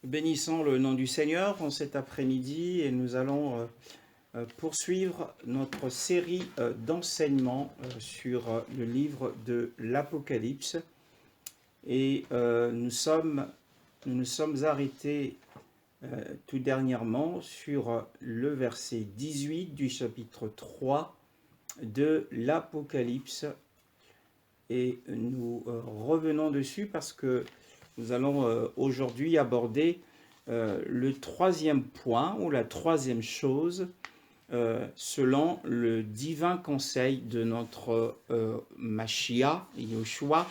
Bénissons le nom du Seigneur en cet après-midi et nous allons poursuivre notre série d'enseignements sur le livre de l'Apocalypse. Et nous nous sommes arrêtés tout dernièrement sur le verset 18 du chapitre 3 de l'Apocalypse. Et nous revenons dessus parce que nous allons aujourd'hui aborder le troisième point ou la troisième chose selon le divin conseil de notre Mashiach, Yoshua,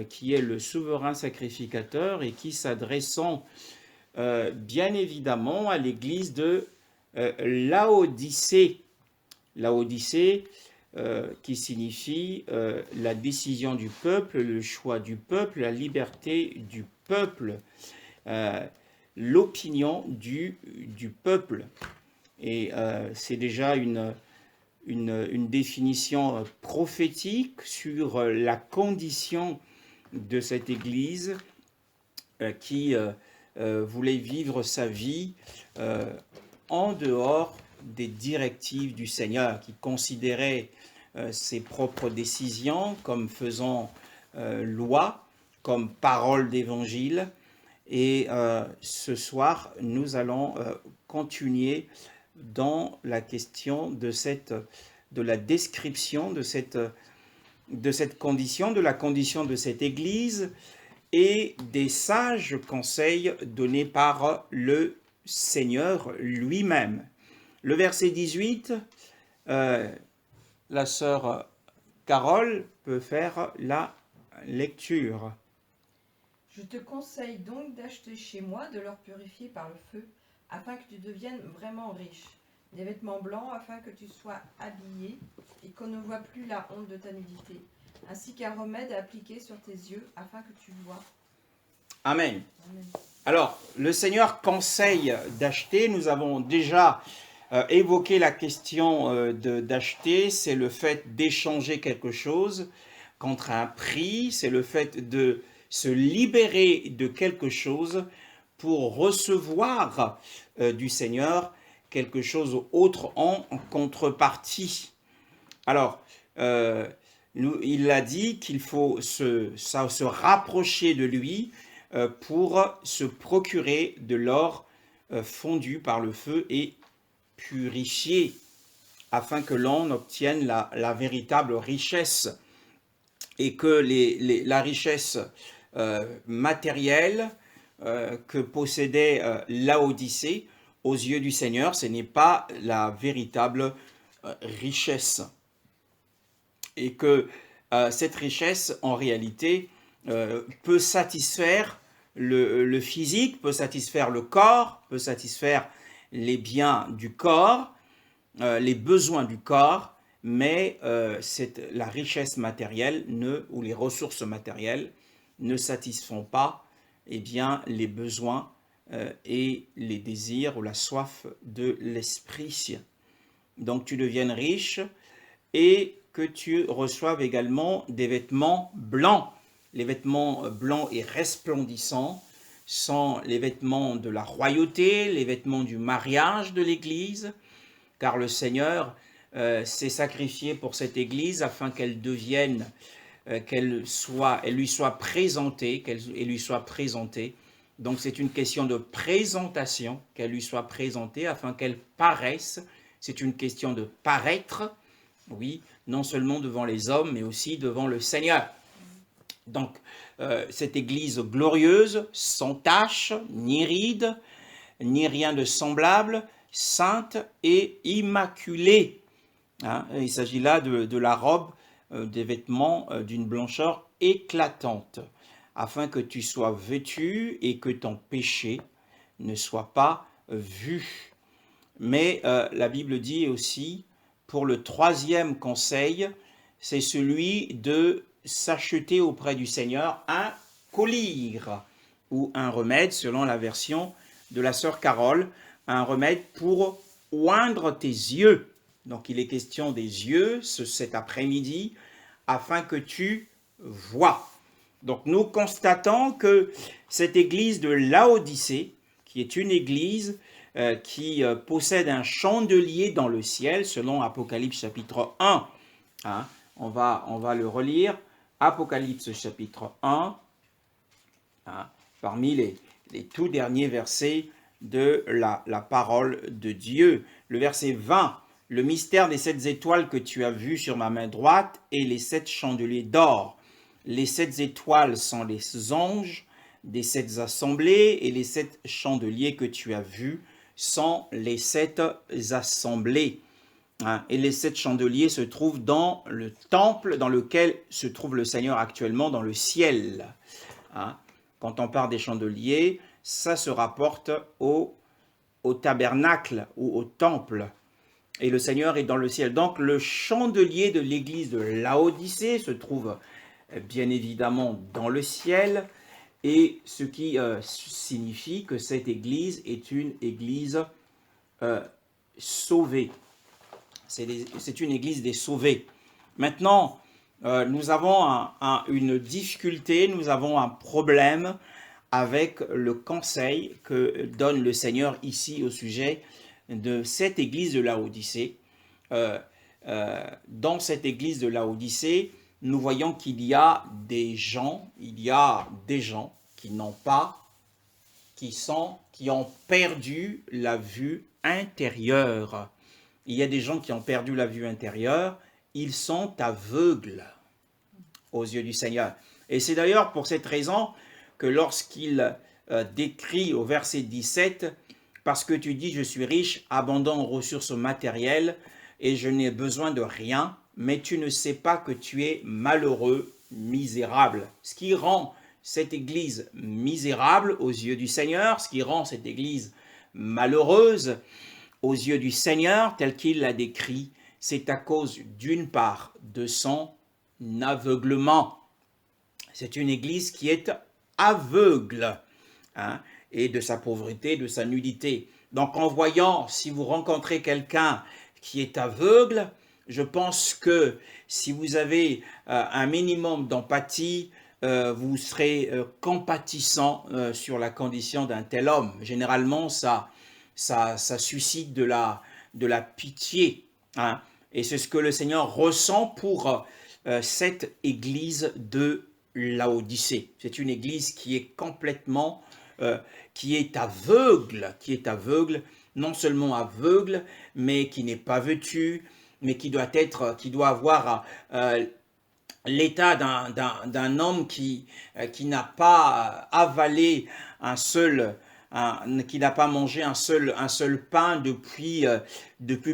qui est le souverain sacrificateur et qui s'adressant bien évidemment à l'église de Laodicée. Laodicée, qui signifie la décision du peuple, le choix du peuple, la liberté du peuple, l'opinion du peuple. Et c'est déjà une définition prophétique sur la condition de cette Église qui voulait vivre sa vie en dehors des directives du Seigneur, qui considérait ses propres décisions comme faisant loi, comme parole d'évangile. Et ce soir, nous allons continuer dans la question de la description de cette condition, de la condition de cette Église et des sages conseils donnés par le Seigneur lui-même. Le verset 18, la sœur Carole peut faire la lecture. Je te conseille donc d'acheter chez moi de l'or purifié par le feu, afin que tu deviennes vraiment riche, des vêtements blancs afin que tu sois habillé et qu'on ne voit plus la honte de ta nudité, ainsi qu'un remède à appliquer sur tes yeux afin que tu vois. Amen. Amen. Alors, le Seigneur conseille d'acheter. Nous avons déjà évoqué la question d'acheter. C'est le fait d'échanger quelque chose contre un prix. C'est le fait de se libérer de quelque chose pour recevoir du Seigneur quelque chose autre en contrepartie. Alors, il a dit qu'il faut se rapprocher de lui pour se procurer de l'or fondu par le feu et purifié, afin que l'on obtienne la véritable richesse et que la richesse matérielle que possédait Laodicée, aux yeux du Seigneur, ce n'est pas la véritable richesse. Et que cette richesse, en réalité, peut satisfaire le physique, peut satisfaire le corps, peut satisfaire les biens du corps, les besoins du corps, mais la richesse matérielle ou les ressources matérielles ne satisfont pas les besoins et les désirs ou la soif de l'esprit. Donc tu deviennes riche et que tu reçoives également des vêtements blancs. Les vêtements blancs et resplendissants sont les vêtements de la royauté, les vêtements du mariage de l'Église, car le Seigneur s'est sacrifié pour cette Église afin qu'elle devienne, elle lui soit présentée, Donc c'est une question de présentation, qu'elle lui soit présentée afin qu'elle paraisse. C'est une question de paraître, oui, non seulement devant les hommes, mais aussi devant le Seigneur. Donc, cette Église glorieuse, sans tache, ni ride, ni rien de semblable, sainte et immaculée. Il s'agit là de la robe, des vêtements d'une blancheur éclatante, afin que tu sois vêtu et que ton péché ne soit pas vu. Mais la Bible dit aussi, pour le troisième conseil, c'est celui de s'acheter auprès du Seigneur un collyre ou un remède, selon la version de la sœur Carole, un remède pour oindre tes yeux. Donc il est question des yeux cet après-midi, afin que tu vois. Donc nous constatons que cette église de Laodicée, qui est une église qui possède un chandelier dans le ciel, selon Apocalypse chapitre 1. Hein, on va le relire. Apocalypse chapitre 1, hein, parmi les tout derniers versets de la parole de Dieu. Le verset 20. Le mystère des 7 étoiles que tu as vues sur ma main droite et les 7 chandeliers d'or. Les 7 étoiles sont les anges des 7 assemblées et les 7 chandeliers que tu as vus sont les 7 assemblées. Et les 7 chandeliers se trouvent dans le temple dans lequel se trouve le Seigneur actuellement dans le ciel. Quand on parle des chandeliers, ça se rapporte au tabernacle ou au temple. Et le Seigneur est dans le ciel. Donc le chandelier de l'église de Laodicée se trouve bien évidemment dans le ciel, et ce qui signifie que cette église est une église sauvée. C'est une église des sauvés. Maintenant, nous avons une difficulté, nous avons un problème avec le conseil que donne le Seigneur ici au sujet de cette église de Laodicée. Dans cette église de Laodicée, nous voyons qu'il y a des gens qui n'ont pas, qui ont perdu la vue intérieure. Il y a des gens qui ont perdu la vue intérieure, ils sont aveugles aux yeux du Seigneur. Et c'est d'ailleurs pour cette raison que lorsqu'il décrit au verset 17, « Parce que tu dis, je suis riche, abondant en ressources matérielles, et je n'ai besoin de rien, mais tu ne sais pas que tu es malheureux, misérable. » Ce qui rend cette église misérable aux yeux du Seigneur, ce qui rend cette église malheureuse aux yeux du Seigneur, tel qu'il l'a décrit, c'est à cause d'une part de son aveuglement. C'est une église qui est aveugle, et de sa pauvreté, de sa nudité. Donc en voyant, si vous rencontrez quelqu'un qui est aveugle, je pense que si vous avez un minimum d'empathie, vous serez compatissant sur la condition d'un tel homme. Généralement, ça suscite de la pitié. Et c'est ce que le Seigneur ressent pour cette église de Laodicée. C'est une église qui est complètement, qui est aveugle, non seulement aveugle, mais qui n'est pas vêtue, mais qui doit avoir l'état d'un homme qui n'a pas avalé qui n'a pas mangé un seul pain depuis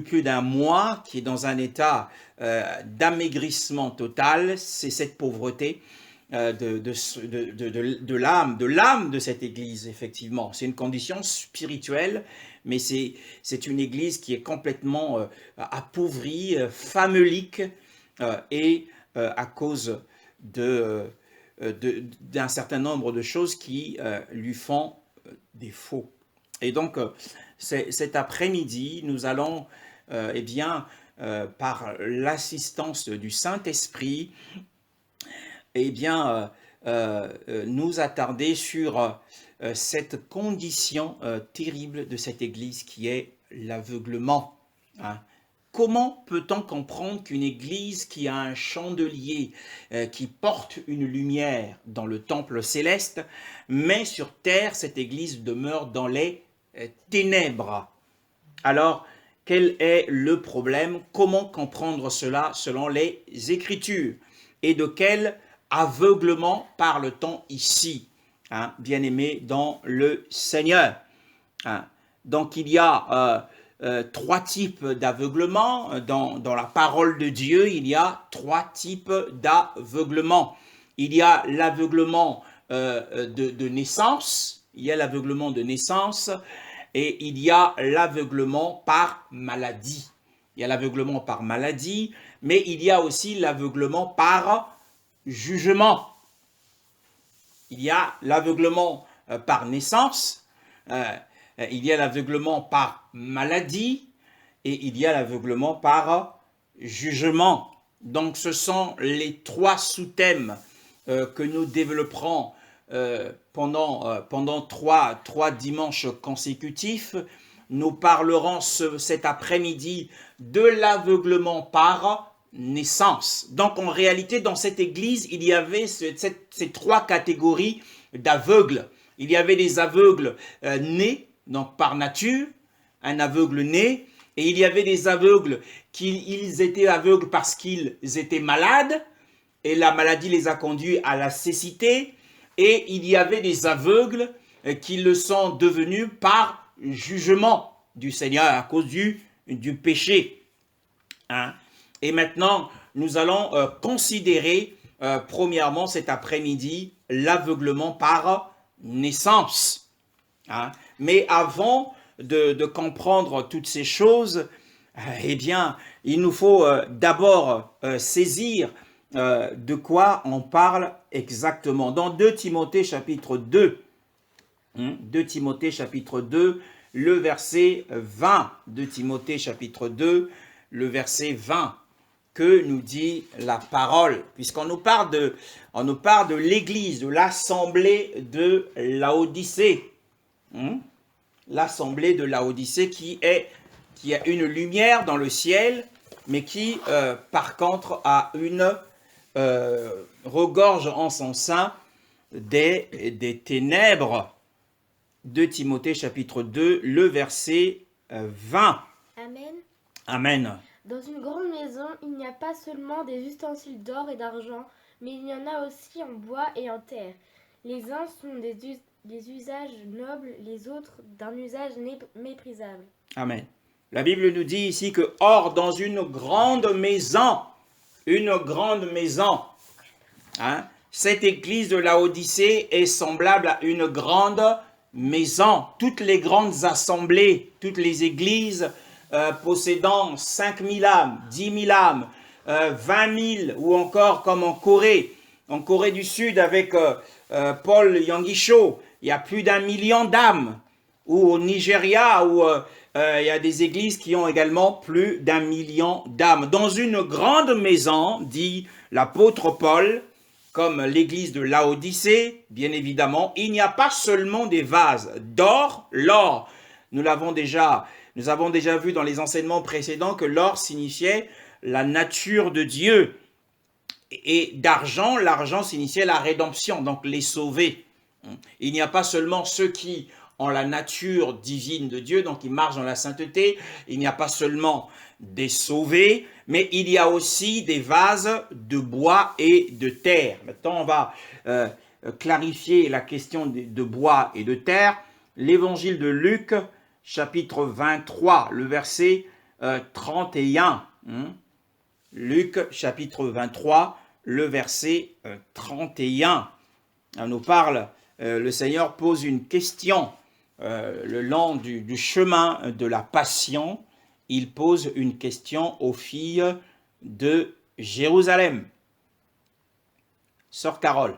plus d'un mois, qui est dans un état d'amaigrissement total. C'est cette pauvreté de l'âme de cette église, effectivement. C'est une condition spirituelle, mais c'est une église qui est complètement appauvrie, famélique, et à cause d'un certain nombre de choses qui lui font défaut. Et donc, cet après-midi, nous allons, par l'assistance du Saint-Esprit, nous attarder sur cette condition terrible de cette Église qui est l'aveuglement. Comment peut-on comprendre qu'une église qui a un chandelier qui porte une lumière dans le temple céleste, mais sur terre, cette église demeure dans les ténèbres? Alors, quel est le problème? Comment comprendre cela selon les Écritures? Et de quel aveuglement parle-t-on ici, bien-aimés dans le Seigneur? Donc, il y a 3 types d'aveuglement. Dans la parole de Dieu, il y a 3 types d'aveuglement. Il y a l'aveuglement de naissance, il y a l'aveuglement de naissance, et il y a l'aveuglement par maladie. Il y a l'aveuglement par maladie, mais il y a aussi l'aveuglement par jugement. Il y a l'aveuglement par naissance, il y a l'aveuglement par maladie, et il y a l'aveuglement par jugement. Donc ce sont les 3 sous-thèmes que nous développerons pendant trois dimanches consécutifs. Nous parlerons cet après-midi de l'aveuglement par naissance. Donc en réalité, dans cette église, il y avait ces trois catégories d'aveugles. Il y avait des aveugles nés, donc par nature, un aveugle né, et il y avait des aveugles ils étaient aveugles parce qu'ils étaient malades, et la maladie les a conduits à la cécité, et il y avait des aveugles qui le sont devenus par jugement du Seigneur à cause du péché. Hein? Et maintenant, nous allons considérer premièrement cet après-midi l'aveuglement par naissance. Hein? Mais avant de comprendre toutes ces choses, eh bien, il nous faut d'abord saisir de quoi on parle exactement. Dans 2 Timothée chapitre 2, 2 Timothée chapitre 2, le verset 20, 2 Timothée chapitre 2, le verset 20, que nous dit la parole, puisqu'on nous parle de l'église, de l'assemblée de Laodicée. L'assemblée de Laodicée qui a une lumière dans le ciel, mais qui, par contre, a regorge en son sein des ténèbres. 2 Timothée chapitre 2, le verset 20. Amen. Amen. Dans une grande maison, il n'y a pas seulement des ustensiles d'or et d'argent, mais il y en a aussi en bois et en terre. Les uns sont des usages nobles, les autres d'un usage méprisable. Amen. La Bible nous dit ici que, or, dans une grande maison, hein, cette église de Laodicée est semblable à une grande maison. Toutes les grandes assemblées, toutes les églises possédant 5000 âmes, 10 000 âmes, 20 000, ou encore comme en Corée du Sud avec Paul Yangisho, il y a plus d'1 million d'âmes, ou au Nigeria où il y a des églises qui ont également plus d'1 million d'âmes. Dans une grande maison, dit l'apôtre Paul, comme l'église de Laodicée, bien évidemment, il n'y a pas seulement des vases d'or, l'or. Nous avons déjà vu dans les enseignements précédents que l'or signifiait la nature de Dieu. Et d'argent, l'argent signifiait la rédemption, donc les sauvés. Il n'y a pas seulement ceux qui ont la nature divine de Dieu, donc ils marchent dans la sainteté. Il n'y a pas seulement des sauvés, mais il y a aussi des vases de bois et de terre. Maintenant, on va clarifier la question de bois et de terre. L'évangile de Luc, chapitre 23, le verset 31. Luc, chapitre 23, le verset 31. On nous parle, le Seigneur pose une question le long du chemin de la passion. Il pose une question aux filles de Jérusalem. Sœur Carole.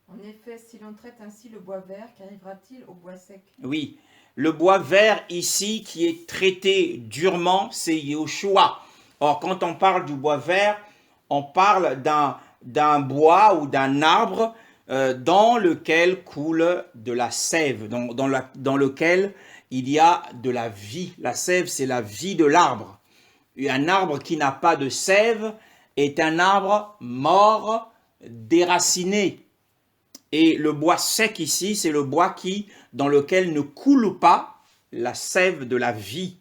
En effet, si l'on traite ainsi le bois vert, qu'arrivera-t-il au bois sec? Oui, le bois vert ici qui est traité durement, c'est Yahushua. Or, quand on parle du bois vert, on parle d'un bois ou d'un arbre dans lequel coule de la sève, dans lequel il y a de la vie. La sève, c'est la vie de l'arbre. Un arbre qui n'a pas de sève est un arbre mort, déraciné. Et le bois sec ici, c'est le bois dans lequel ne coule pas la sève de la vie.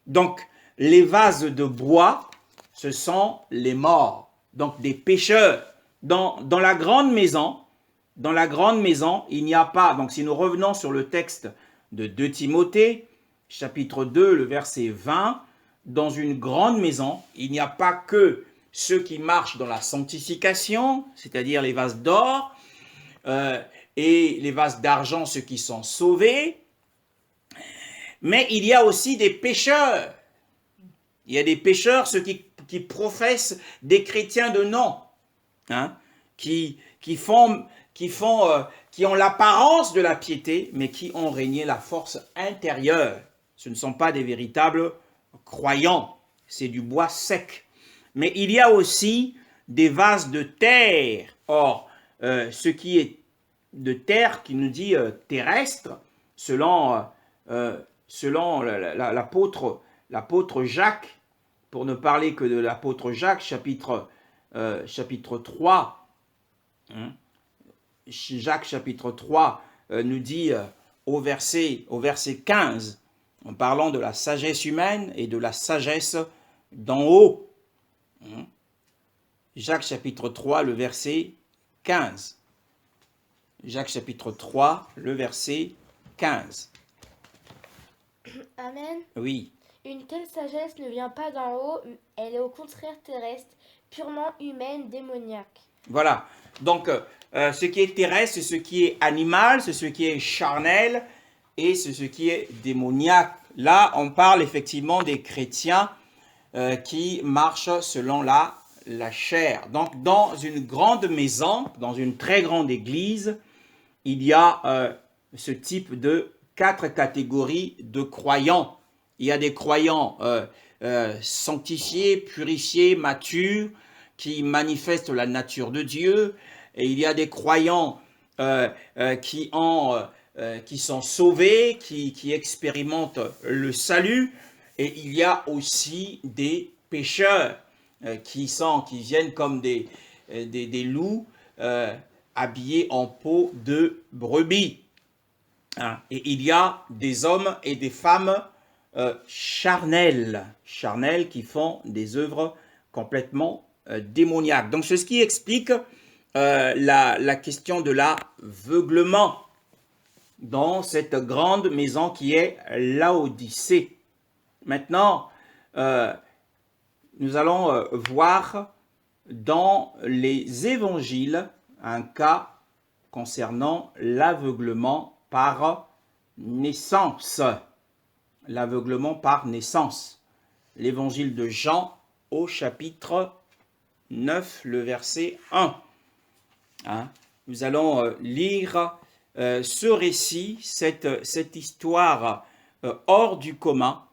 Donc, les vases de bois, ce sont les morts, donc des pécheurs. Dans la grande maison, il n'y a pas, donc si nous revenons sur le texte de 2 Timothée, chapitre 2, le verset 20, dans une grande maison, il n'y a pas que ceux qui marchent dans la sanctification, c'est-à-dire les vases d'or, et les vases d'argent, ceux qui sont sauvés, mais il y a aussi des pécheurs. Il y a des pécheurs, ceux qui professent des chrétiens de nom, hein, qui ont l'apparence de la piété, mais qui ont régné la force intérieure. Ce ne sont pas des véritables croyants, c'est du bois sec. Mais il y a aussi des vases de terre. Or, ce qui est de terre, qui nous dit terrestre, selon l'apôtre Jacques, pour ne parler que de l'apôtre Jacques, chapitre 3, hein, Jacques chapitre 3 nous dit au verset 15, en parlant de la sagesse humaine et de la sagesse d'en haut. Hein. Jacques chapitre 3, le verset 15. Jacques chapitre 3, le verset 15. Amen. Oui, Une telle sagesse ne vient pas d'en haut, elle est au contraire terrestre, purement humaine, démoniaque. voilà. Donc, ce qui est terrestre, c'est ce qui est animal, c'est ce qui est charnel et c'est ce qui est démoniaque. Là, on parle effectivement des chrétiens qui marchent selon la chair. Donc, dans une grande maison, dans une très grande église, il y a ce type de 4 catégories de croyants. Il y a des croyants sanctifiés, purifiés, matures, qui manifestent la nature de Dieu. Et il y a des croyants qui sont sauvés, qui expérimentent le salut. Et il y a aussi des pécheurs qui viennent comme des loups habillés en peau de brebis. Hein. Et il y a des hommes et des femmes charnels qui font des œuvres complètement démoniaques. Donc c'est ce qui explique la question de l'aveuglement dans cette grande maison qui est Laodicée. Maintenant, nous allons voir dans les évangiles un cas concernant l'aveuglement par naissance. L'aveuglement par naissance. L'évangile de Jean au chapitre 9, le verset 1. Hein? Nous allons lire ce récit, cette histoire hors du commun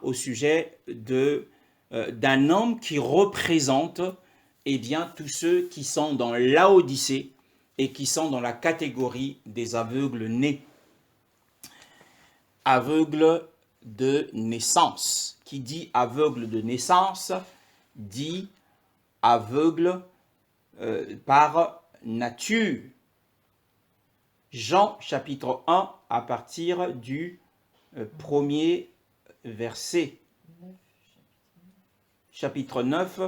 au sujet d'un homme qui représente tous ceux qui sont dans Laodicée et qui sont dans la catégorie des aveugles nés. Aveugle de naissance. Qui dit aveugle de naissance dit aveugle par nature. Jean chapitre 1 à partir du premier verset. Chapitre 9,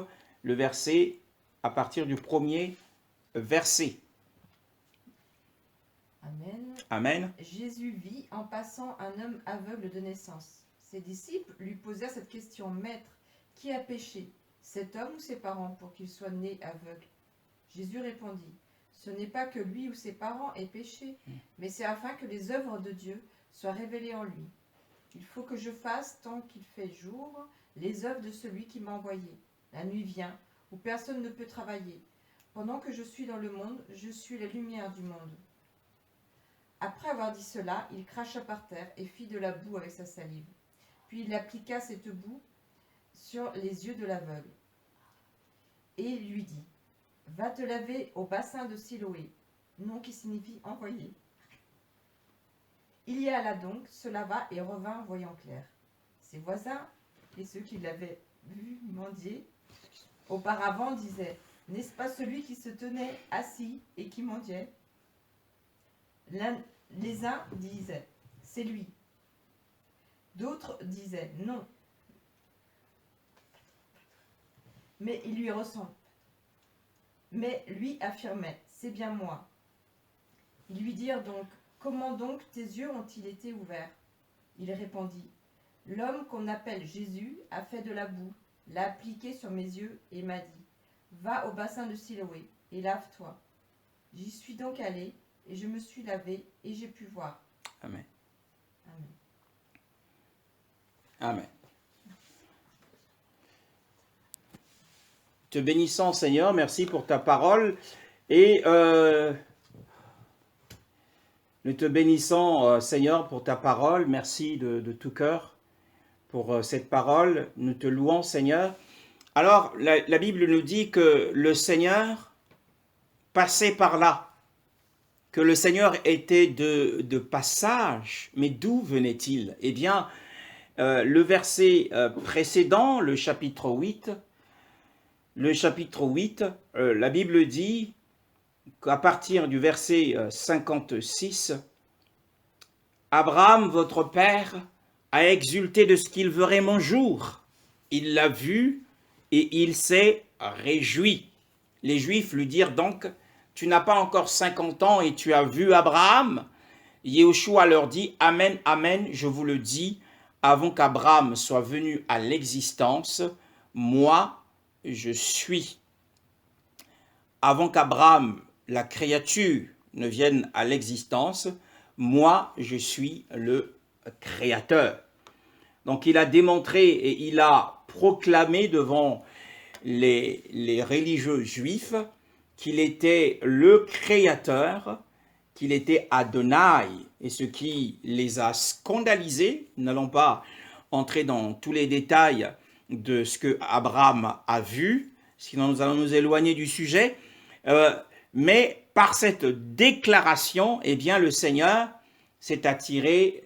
le verset à partir du premier verset. Amen. Amen. Jésus vit en passant un homme aveugle de naissance. Ses disciples lui posèrent cette question: Maître, qui a péché, cet homme ou ses parents, pour qu'il soit né aveugle? Jésus répondit: Ce n'est pas que lui ou ses parents aient péché, mais c'est afin que les œuvres de Dieu soient révélées en lui. Il faut que je fasse, tant qu'il fait jour, les œuvres de celui qui m'a envoyé. La nuit vient, où personne ne peut travailler. Pendant que je suis dans le monde, je suis la lumière du monde. Après avoir dit cela, il cracha par terre et fit de la boue avec sa salive. Puis il appliqua cette boue sur les yeux de l'aveugle. Et il lui dit: Va te laver au bassin de Siloé, nom qui signifie envoyé. Il y alla donc, se lava et revint voyant clair. Ses voisins et ceux qui l'avaient vu mendier auparavant disaient: N'est-ce pas celui qui se tenait assis et qui mendiait? Les uns disaient: C'est lui. D'autres disaient: Non. Mais il lui ressemble. Mais lui affirmait: C'est bien moi. Ils lui dirent donc: Comment donc tes yeux ont-ils été ouverts? Il répondit: L'homme qu'on appelle Jésus a fait de la boue, l'a appliqué sur mes yeux et m'a dit: Va au bassin de Siloé et lave-toi. J'y suis donc allé et je me suis lavé et j'ai pu voir. Amen. Amen. Amen. Te bénissons, Seigneur, merci pour ta parole. Et nous te bénissons, Seigneur, pour ta parole. Merci de tout cœur pour cette parole. Nous te louons, Seigneur. Alors, la Bible nous dit que le Seigneur passait par là, que le Seigneur était de passage. Mais d'où venait-il? Eh bien, le verset précédent, le chapitre 8, la Bible dit qu'à partir du verset 56, Abraham, votre père, a exulté de ce qu'il verrait mon jour. Il l'a vu et il s'est réjoui. Les Juifs lui dirent donc, tu n'as pas encore 50 ans et tu as vu Abraham? Yehoshua leur dit, Amen, Amen, je vous le dis, avant qu'Abraham soit venu à l'existence, moi, je suis. Avant qu'Abraham, la créature, ne vienne à l'existence, moi, je suis le Créateur. Donc, il a démontré et il a proclamé devant les religieux juifs qu'il était le Créateur, qu'il était Adonai. Et ce qui les a scandalisés, nous n'allons pas entrer dans tous les détails de ce que Abraham a vu, sinon nous allons nous éloigner du sujet, mais par cette déclaration, eh bien, le Seigneur s'est attiré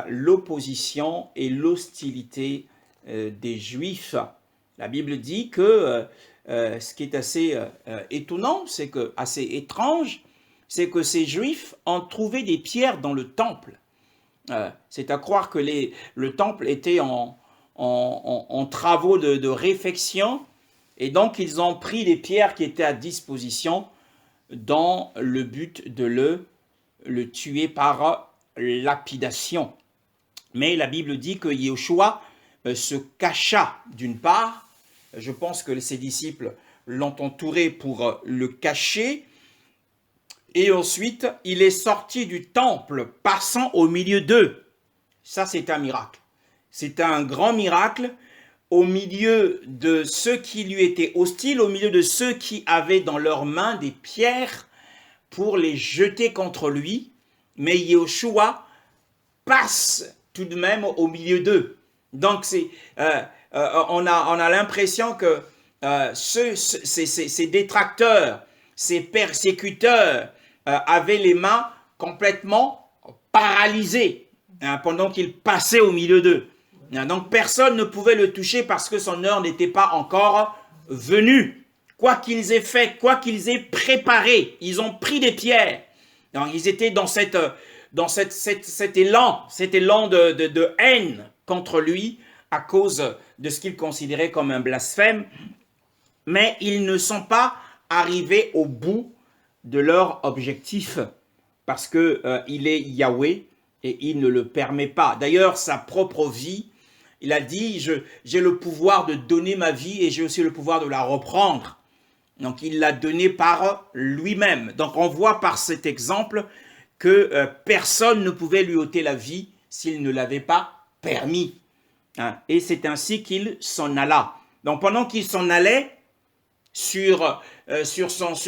l'opposition et l'hostilité des Juifs. La Bible dit que ce qui est assez étonnant, assez étrange, c'est que ces Juifs ont trouvé des pierres dans le temple. C'est à croire que le temple était en travaux de réfection, et donc ils ont pris les pierres qui étaient à disposition dans le but de le tuer par lapidation. Mais la Bible dit que Yehoshua se cacha d'une part. Je pense que ses disciples l'ont entouré pour le cacher. Et ensuite, il est sorti du temple, passant au milieu d'eux. Ça, c'est un miracle. C'est un grand miracle au milieu de ceux qui lui étaient hostiles, au milieu de ceux qui avaient dans leurs mains des pierres pour les jeter contre lui. Mais Yehoshua passe tout de même au milieu d'eux. Donc, on a l'impression que ces détracteurs, ces persécuteurs avaient les mains complètement paralysées pendant qu'il passait au milieu d'eux. Donc, personne ne pouvait le toucher parce que son heure n'était pas encore venue. Quoi qu'ils aient fait, quoi qu'ils aient préparé, ils ont pris des pierres. Donc, ils étaient dans cet élan de haine contre lui à cause de ce qu'ils considéraient comme un blasphème. Mais ils ne sont pas arrivés au bout de leur objectif parce qu'il est Yahweh et il ne le permet pas. D'ailleurs, sa propre vie, il a dit, j'ai le pouvoir de donner ma vie et j'ai aussi le pouvoir de la reprendre. Donc, il l'a donnée par lui-même. Donc, on voit par cet exemple que personne ne pouvait lui ôter la vie s'il ne l'avait pas permis. Et c'est ainsi qu'il s'en alla. Donc, pendant qu'il s'en allait sur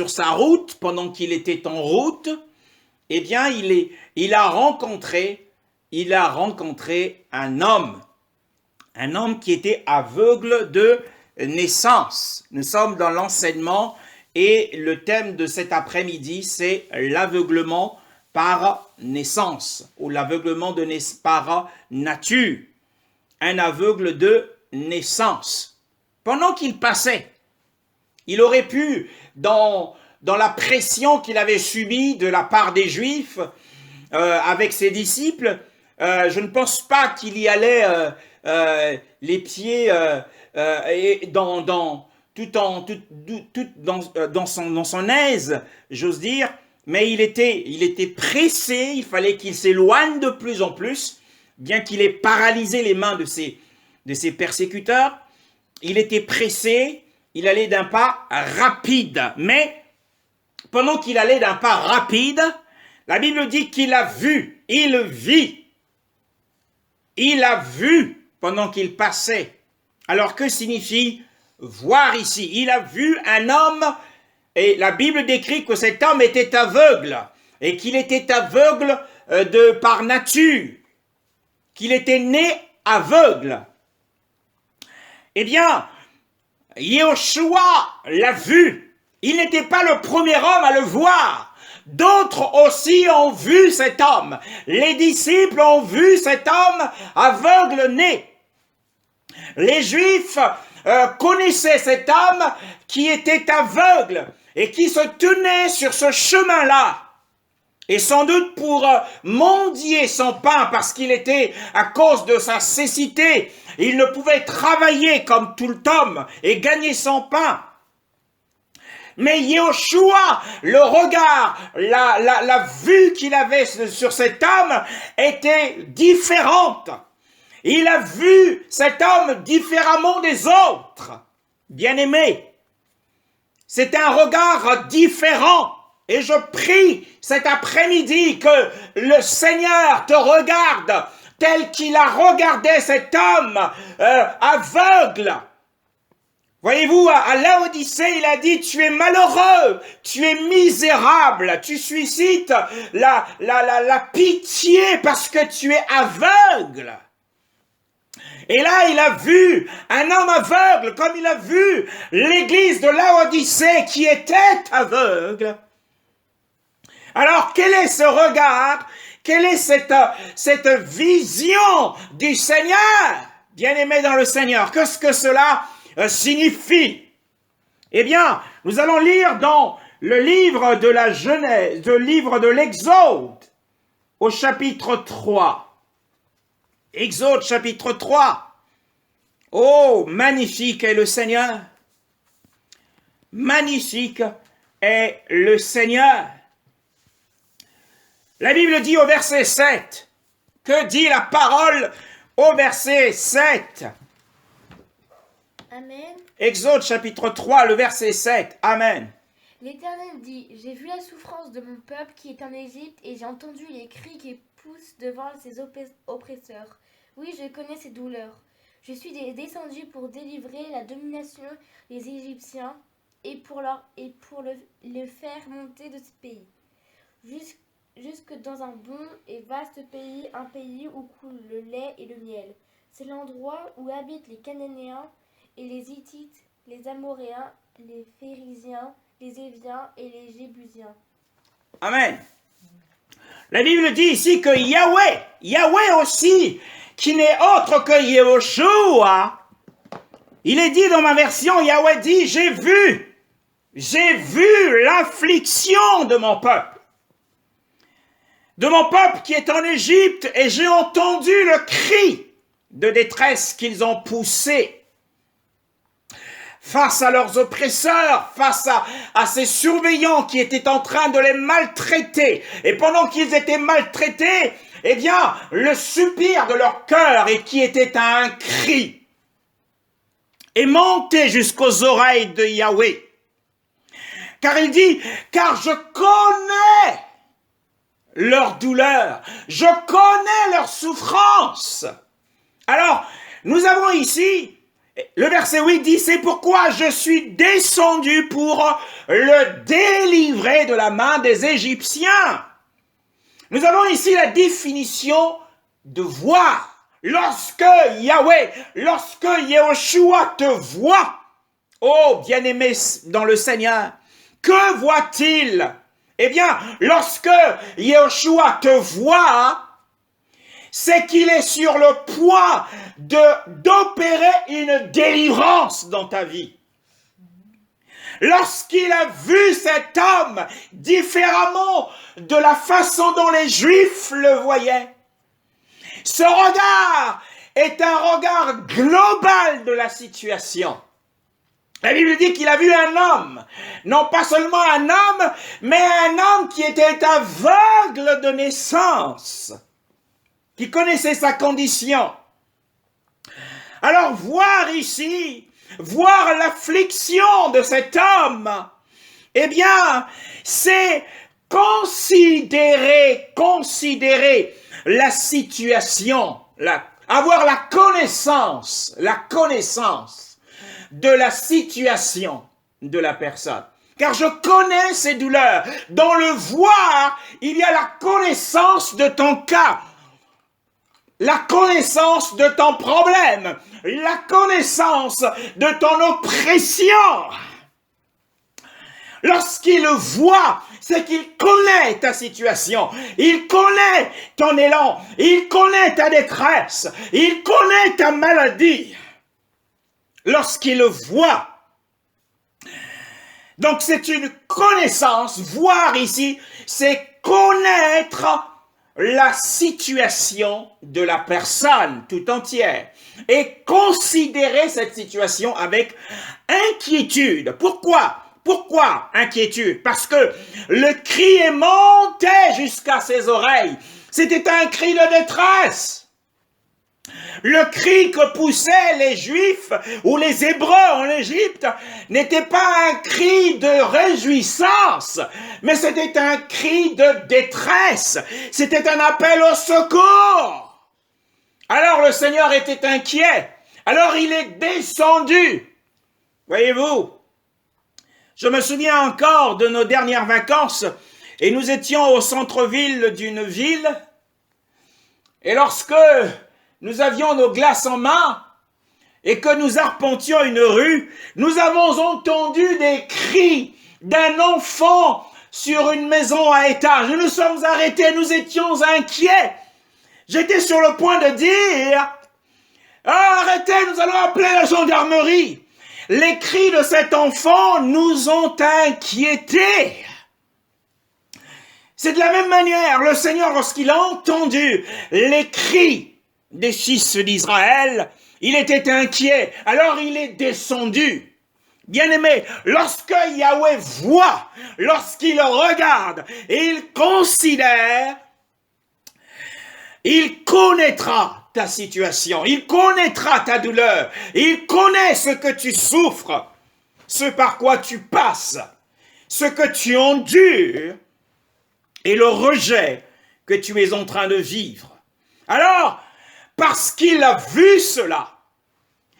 sa route, pendant qu'il était en route, eh bien, il a rencontré un homme qui était aveugle de naissance. Nous sommes dans l'enseignement et le thème de cet après-midi, c'est l'aveuglement par naissance ou l'aveuglement par nature. Un aveugle de naissance. Pendant qu'il passait, il aurait pu, dans la pression qu'il avait subie de la part des Juifs avec ses disciples, je ne pense pas qu'il y allait les pieds dans son aise, j'ose dire, mais il était pressé, il fallait qu'il s'éloigne de plus en plus, bien qu'il ait paralysé les mains de ses persécuteurs. Il était pressé, il allait d'un pas rapide, mais pendant qu'il allait d'un pas rapide, la Bible dit qu'il a vu, il vit. Il a vu pendant qu'il passait. Alors que signifie voir ici? Il a vu un homme et la Bible décrit que cet homme était aveugle et qu'il était aveugle par nature, qu'il était né aveugle. Eh bien, Yehoshua l'a vu Il n'était pas le premier homme à le voir. D'autres aussi ont vu cet homme. Les disciples ont vu cet homme aveugle-né. Les Juifs connaissaient cet homme qui était aveugle et qui se tenait sur ce chemin-là. Et sans doute pour mendier son pain, parce qu'il était, à cause de sa cécité, il ne pouvait travailler comme tout homme et gagner son pain. Mais Yeshua, le regard, la vue qu'il avait sur cet homme était différente. Il a vu cet homme différemment des autres. Bien-aimé, c'est un regard différent. Et je prie cet après-midi que le Seigneur te regarde tel qu'il a regardé cet homme aveugle. Voyez-vous, à Laodicée, il a dit, tu es malheureux, tu es misérable, tu suscites la pitié parce que tu es aveugle. Et là, il a vu un homme aveugle, comme il a vu l'église de Laodicée qui était aveugle. Alors, quel est ce regard? Quelle est cette vision du Seigneur? Bien-aimé dans le Seigneur, qu'est-ce que cela signifie? Eh bien, nous allons lire dans le livre de la Genèse, le livre de l'Exode, au chapitre 3. Exode, chapitre 3. Oh, magnifique est le Seigneur! Magnifique est le Seigneur! La Bible dit au verset 7, que dit la parole au verset 7? Amen. Exode chapitre 3, le verset 7. Amen. L'Éternel dit, j'ai vu la souffrance de mon peuple qui est en Égypte et j'ai entendu les cris qui poussent devant ses oppresseurs. Oui, je connais ces douleurs. Je suis descendu pour délivrer la domination des Égyptiens et pour le faire monter de ce pays. Jusque dans un bon et vaste pays, un pays où coule le lait et le miel. C'est l'endroit où habitent les Cananéens et les Hittites, les Amoréens, les Phérysiens, les Éviens et les Jébusiens. Amen. La Bible dit ici que Yahweh aussi, qui n'est autre que Yehoshua, il est dit dans ma version, Yahweh dit, j'ai vu l'affliction de mon peuple. De mon peuple qui est en Égypte, et j'ai entendu le cri de détresse qu'ils ont poussé face à leurs oppresseurs, face à ces surveillants qui étaient en train de les maltraiter. Et pendant qu'ils étaient maltraités, eh bien, le soupir de leur cœur, et qui était un cri, est monté jusqu'aux oreilles de Yahweh. Car il dit, car je connais leur douleur, je connais leur souffrance. Alors, nous avons ici, le verset 8 dit, c'est pourquoi je suis descendu pour le délivrer de la main des Égyptiens. Nous avons ici la définition de voir. Lorsque Yahweh, lorsque Yehoshua te voit, oh bien-aimé dans le Seigneur, que voit-il? Eh bien, lorsque Yehoshua te voit, c'est qu'il est sur le point d'opérer une délivrance dans ta vie. Lorsqu'il a vu cet homme différemment de la façon dont les Juifs le voyaient, ce regard est un regard global de la situation. La Bible dit qu'il a vu un homme, non pas seulement un homme, mais un homme qui était aveugle de naissance, qui connaissait sa condition. Alors voir ici, voir l'affliction de cet homme, eh bien, c'est considérer la situation, avoir la connaissance de la situation de la personne. Car je connais ces douleurs. Dans le voir, il y a la connaissance de ton cas, la connaissance de ton problème, la connaissance de ton oppression. Lorsqu'il voit, c'est qu'il connaît ta situation, il connaît ton élan, il connaît ta détresse, il connaît ta maladie. Lorsqu'il voit. Donc c'est une connaissance, voir ici, c'est connaître la situation de la personne tout entière et considérer cette situation avec inquiétude. Pourquoi? Pourquoi inquiétude? Parce que le cri montait jusqu'à ses oreilles. C'était un cri de détresse. Le cri que poussaient les Juifs ou les Hébreux en Égypte n'était pas un cri de réjouissance, mais c'était un cri de détresse. C'était un appel au secours. Alors le Seigneur était inquiet. Alors il est descendu. Voyez-vous, je me souviens encore de nos dernières vacances et nous étions au centre-ville d'une ville et lorsque nous avions nos glaces en main et que nous arpentions une rue, nous avons entendu des cris d'un enfant sur une maison à étage. Nous nous sommes arrêtés, nous étions inquiets. J'étais sur le point de dire « Arrêtez, nous allons appeler la gendarmerie ». Les cris de cet enfant nous ont inquiétés. C'est de la même manière, le Seigneur, lorsqu'il a entendu les cris des fils d'Israël, il était inquiet, alors il est descendu. Bien-aimé, lorsque Yahweh voit, lorsqu'il regarde et il considère, il connaîtra ta situation, il connaîtra ta douleur, il connaît ce que tu souffres, ce par quoi tu passes, ce que tu endures et le rejet que tu es en train de vivre. Alors, parce qu'il a vu cela,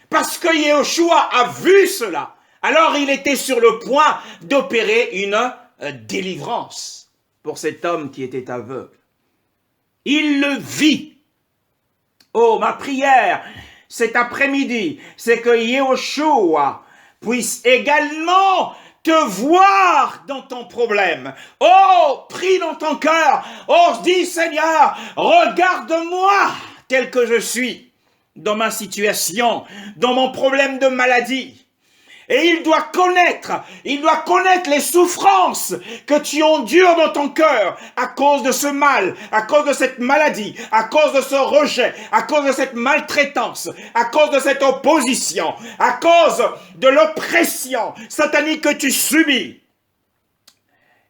parce que Yeshua a vu cela, alors il était sur le point d'opérer une délivrance pour cet homme qui était aveugle. Il le vit. Oh, ma prière cet après-midi, c'est que Yeshua puisse également te voir dans ton problème. Oh, prie dans ton cœur. Oh, dis Seigneur, regarde-moi tel que je suis dans ma situation, dans mon problème de maladie. Et il doit connaître les souffrances que tu endures dans ton cœur à cause de ce mal, à cause de cette maladie, à cause de ce rejet, à cause de cette maltraitance, à cause de cette opposition, à cause de l'oppression satanique que tu subis.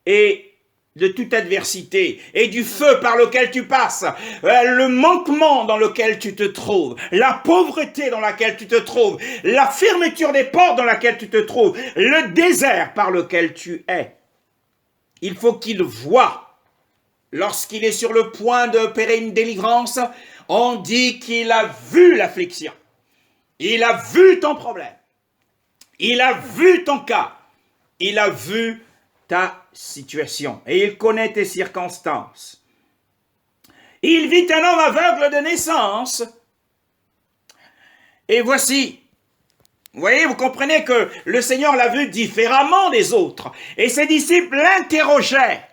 Et de toute adversité et du feu par lequel tu passes, le manquement dans lequel tu te trouves, la pauvreté dans laquelle tu te trouves, la fermeture des portes dans laquelle tu te trouves, le désert par lequel tu es. Il faut qu'il voie. Lorsqu'il est sur le point d'opérer une délivrance, on dit qu'il a vu l'affliction. Il a vu ton problème. Il a vu ton cas. Il a vu ta situation et il connaît tes circonstances. Il vit un homme aveugle de naissance et voici, vous voyez, vous comprenez que le Seigneur l'a vu différemment des autres et ses disciples l'interrogeaient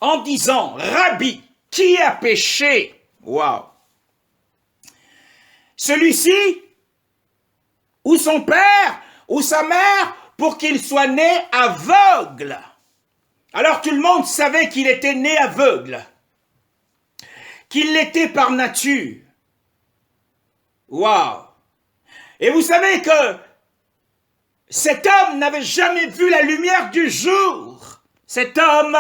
en disant, Rabbi, qui a péché? Waouh! Celui-ci ou son père ou sa mère pour qu'il soit né aveugle. Alors tout le monde savait qu'il était né aveugle, qu'il l'était par nature. Waouh! Et vous savez que cet homme n'avait jamais vu la lumière du jour. Cet homme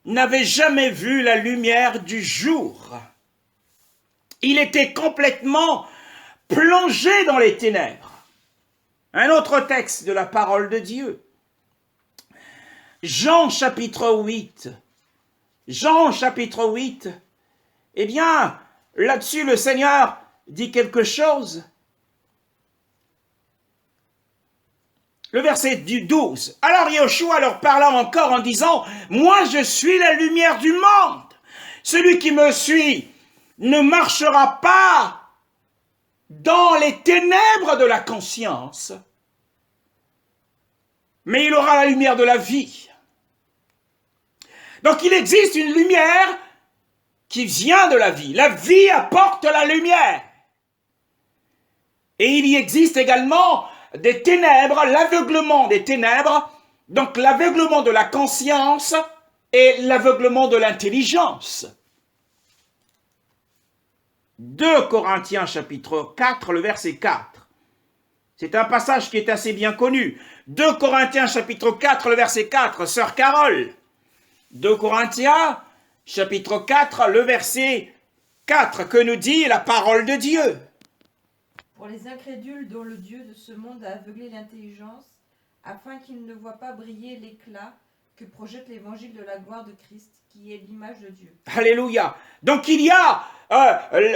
n'avait jamais vu la lumière du jour. Il était complètement plongé dans les ténèbres. Un autre texte de la parole de Dieu. Jean chapitre 8. Jean chapitre 8. Eh bien, là-dessus, le Seigneur dit quelque chose. Le verset du 12. Alors Yeshua leur parla encore en disant, « Moi je suis la lumière du monde. Celui qui me suit ne marchera pas dans les ténèbres de la conscience, mais il aura la lumière de la vie. Donc il existe une lumière qui vient de la vie. La vie apporte la lumière. Et il y existe également des ténèbres, l'aveuglement des ténèbres, donc l'aveuglement de la conscience et l'aveuglement de l'intelligence. 2 Corinthiens chapitre 4, le verset 4. C'est un passage qui est assez bien connu. 2 Corinthiens chapitre 4, le verset 4, sœur Carole. 2 Corinthiens chapitre 4, le verset 4, que nous dit la parole de Dieu. Pour les incrédules dont le Dieu de ce monde a aveuglé l'intelligence, afin qu'ils ne voient pas briller l'éclat que projette l'évangile de la gloire de Christ, qui est l'image de Dieu. Alléluia. Donc il y a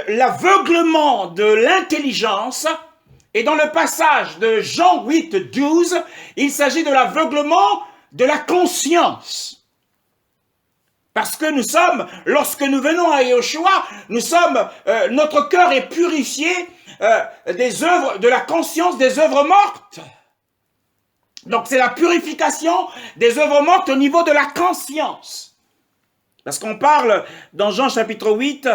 l'aveuglement de l'intelligence, et dans le passage de Jean 8, 12, il s'agit de l'aveuglement de la conscience. Parce que nous sommes, lorsque nous venons à Yahushua, notre cœur est purifié des œuvres, de la conscience des œuvres mortes. Donc c'est la purification des œuvres mortes au niveau de la conscience. Parce qu'on parle dans Jean chapitre 8,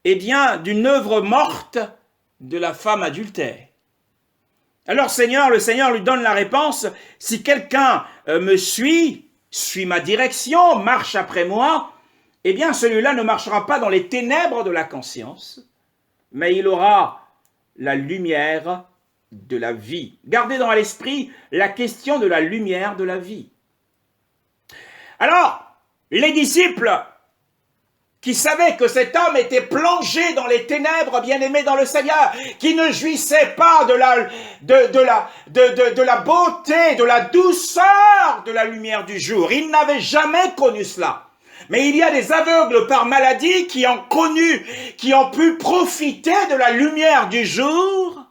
eh bien, d'une œuvre morte de la femme adultère. Alors le Seigneur lui donne la réponse, si quelqu'un me suit ma direction, marche après moi, eh bien celui-là ne marchera pas dans les ténèbres de la conscience, mais il aura la lumière de la vie. Gardez dans l'esprit la question de la lumière de la vie. Alors, les disciples qui savaient que cet homme était plongé dans les ténèbres, bien-aimé dans le Seigneur, qui ne jouissait pas de la beauté, de la douceur de la lumière du jour. Ils n'avaient jamais connu cela. Mais il y a des aveugles par maladie qui ont connu, qui ont pu profiter de la lumière du jour,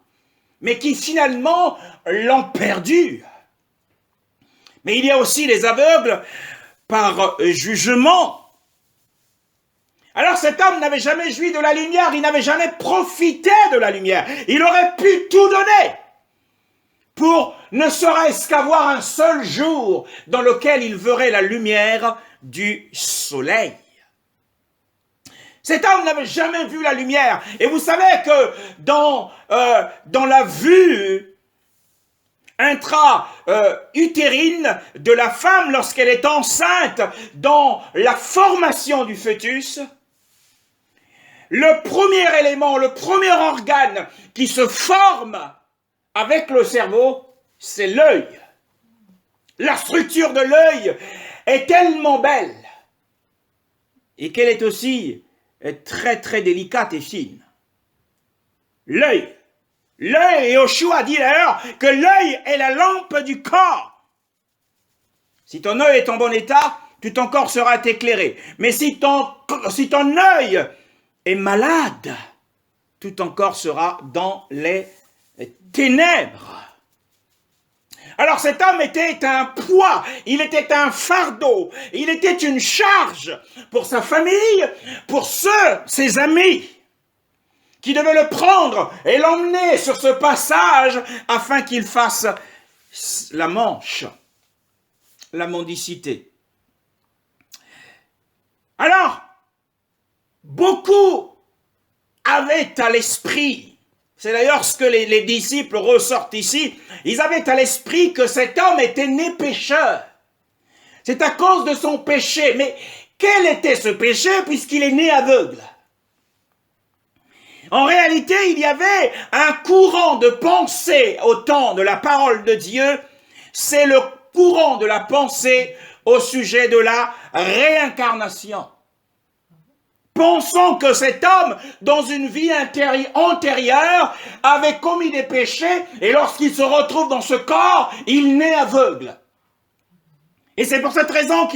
mais qui finalement l'ont perdue. Mais il y a aussi les aveugles par jugement. Alors cet homme n'avait jamais joui de la lumière, il n'avait jamais profité de la lumière. Il aurait pu tout donner pour ne serait-ce qu'avoir un seul jour dans lequel il verrait la lumière du soleil. Cet homme n'avait jamais vu la lumière. Et vous savez que dans la vue intra-utérine de la femme lorsqu'elle est enceinte, dans la formation du fœtus, le premier élément, le premier organe qui se forme avec le cerveau, c'est l'œil. La structure de l'œil est tellement belle et qu'elle est aussi très très délicate et fine. L'œil. L'œil, et Yahushua dit d'ailleurs que l'œil est la lampe du corps. Si ton œil est en bon état, tout ton corps sera éclairé. Mais si ton œil est malade, tout ton corps sera dans les ténèbres. Alors cet homme était un poids, il était un fardeau, il était une charge pour sa famille, pour ses amis, qui devaient le prendre et l'emmener sur ce passage afin qu'il fasse la manche, la mendicité. Alors, beaucoup avaient à l'esprit, c'est d'ailleurs ce que les disciples ressortent ici, ils avaient à l'esprit que cet homme était né pécheur. C'est à cause de son péché. Mais quel était ce péché puisqu'il est né aveugle? En réalité, il y avait un courant de pensée au temps de la parole de Dieu. C'est le courant de la pensée au sujet de la réincarnation. Pensons que cet homme, dans une vie antérieure, avait commis des péchés et lorsqu'il se retrouve dans ce corps, il naît aveugle. Et c'est pour cette raison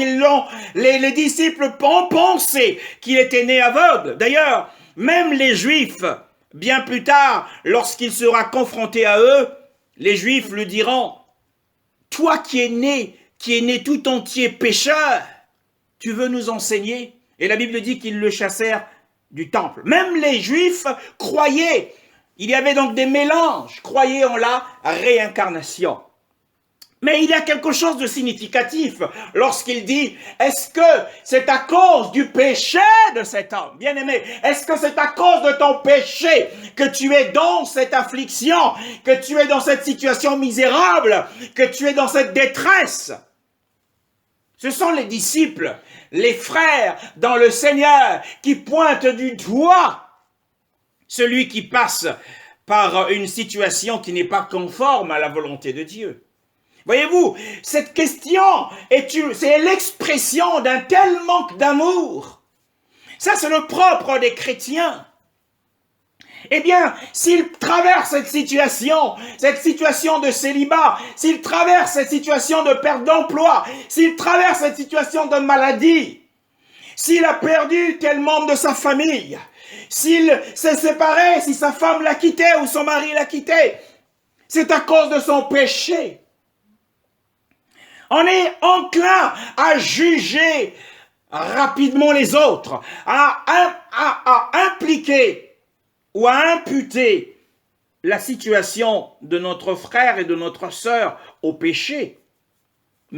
les disciples ont pensé qu'il était né aveugle. D'ailleurs, même les Juifs, bien plus tard, lorsqu'il sera confronté à eux, les Juifs lui diront « Toi qui es né tout entier pécheur, tu veux nous enseigner ?» Et la Bible dit qu'ils le chassèrent du temple. Même les Juifs croyaient, il y avait donc des mélanges, croyaient en la réincarnation. Mais il y a quelque chose de significatif lorsqu'il dit, est-ce que c'est à cause du péché de cet homme? Bien-aimé, est-ce que c'est à cause de ton péché que tu es dans cette affliction, que tu es dans cette situation misérable, que tu es dans cette détresse? Ce sont les disciples, les frères dans le Seigneur qui pointent du doigt celui qui passe par une situation qui n'est pas conforme à la volonté de Dieu. Voyez-vous, cette question c'est l'expression d'un tel manque d'amour. Ça, c'est le propre des chrétiens. Eh bien, s'ils traversent cette situation de célibat, s'ils traversent cette situation de perte d'emploi, s'ils traversent cette situation de maladie, s'il a perdu tel membre de sa famille, s'il s'est séparé, si sa femme l'a quitté ou son mari l'a quitté, c'est à cause de son péché. On est enclin à juger rapidement les autres, à impliquer ou à imputer la situation de notre frère et de notre sœur au péché.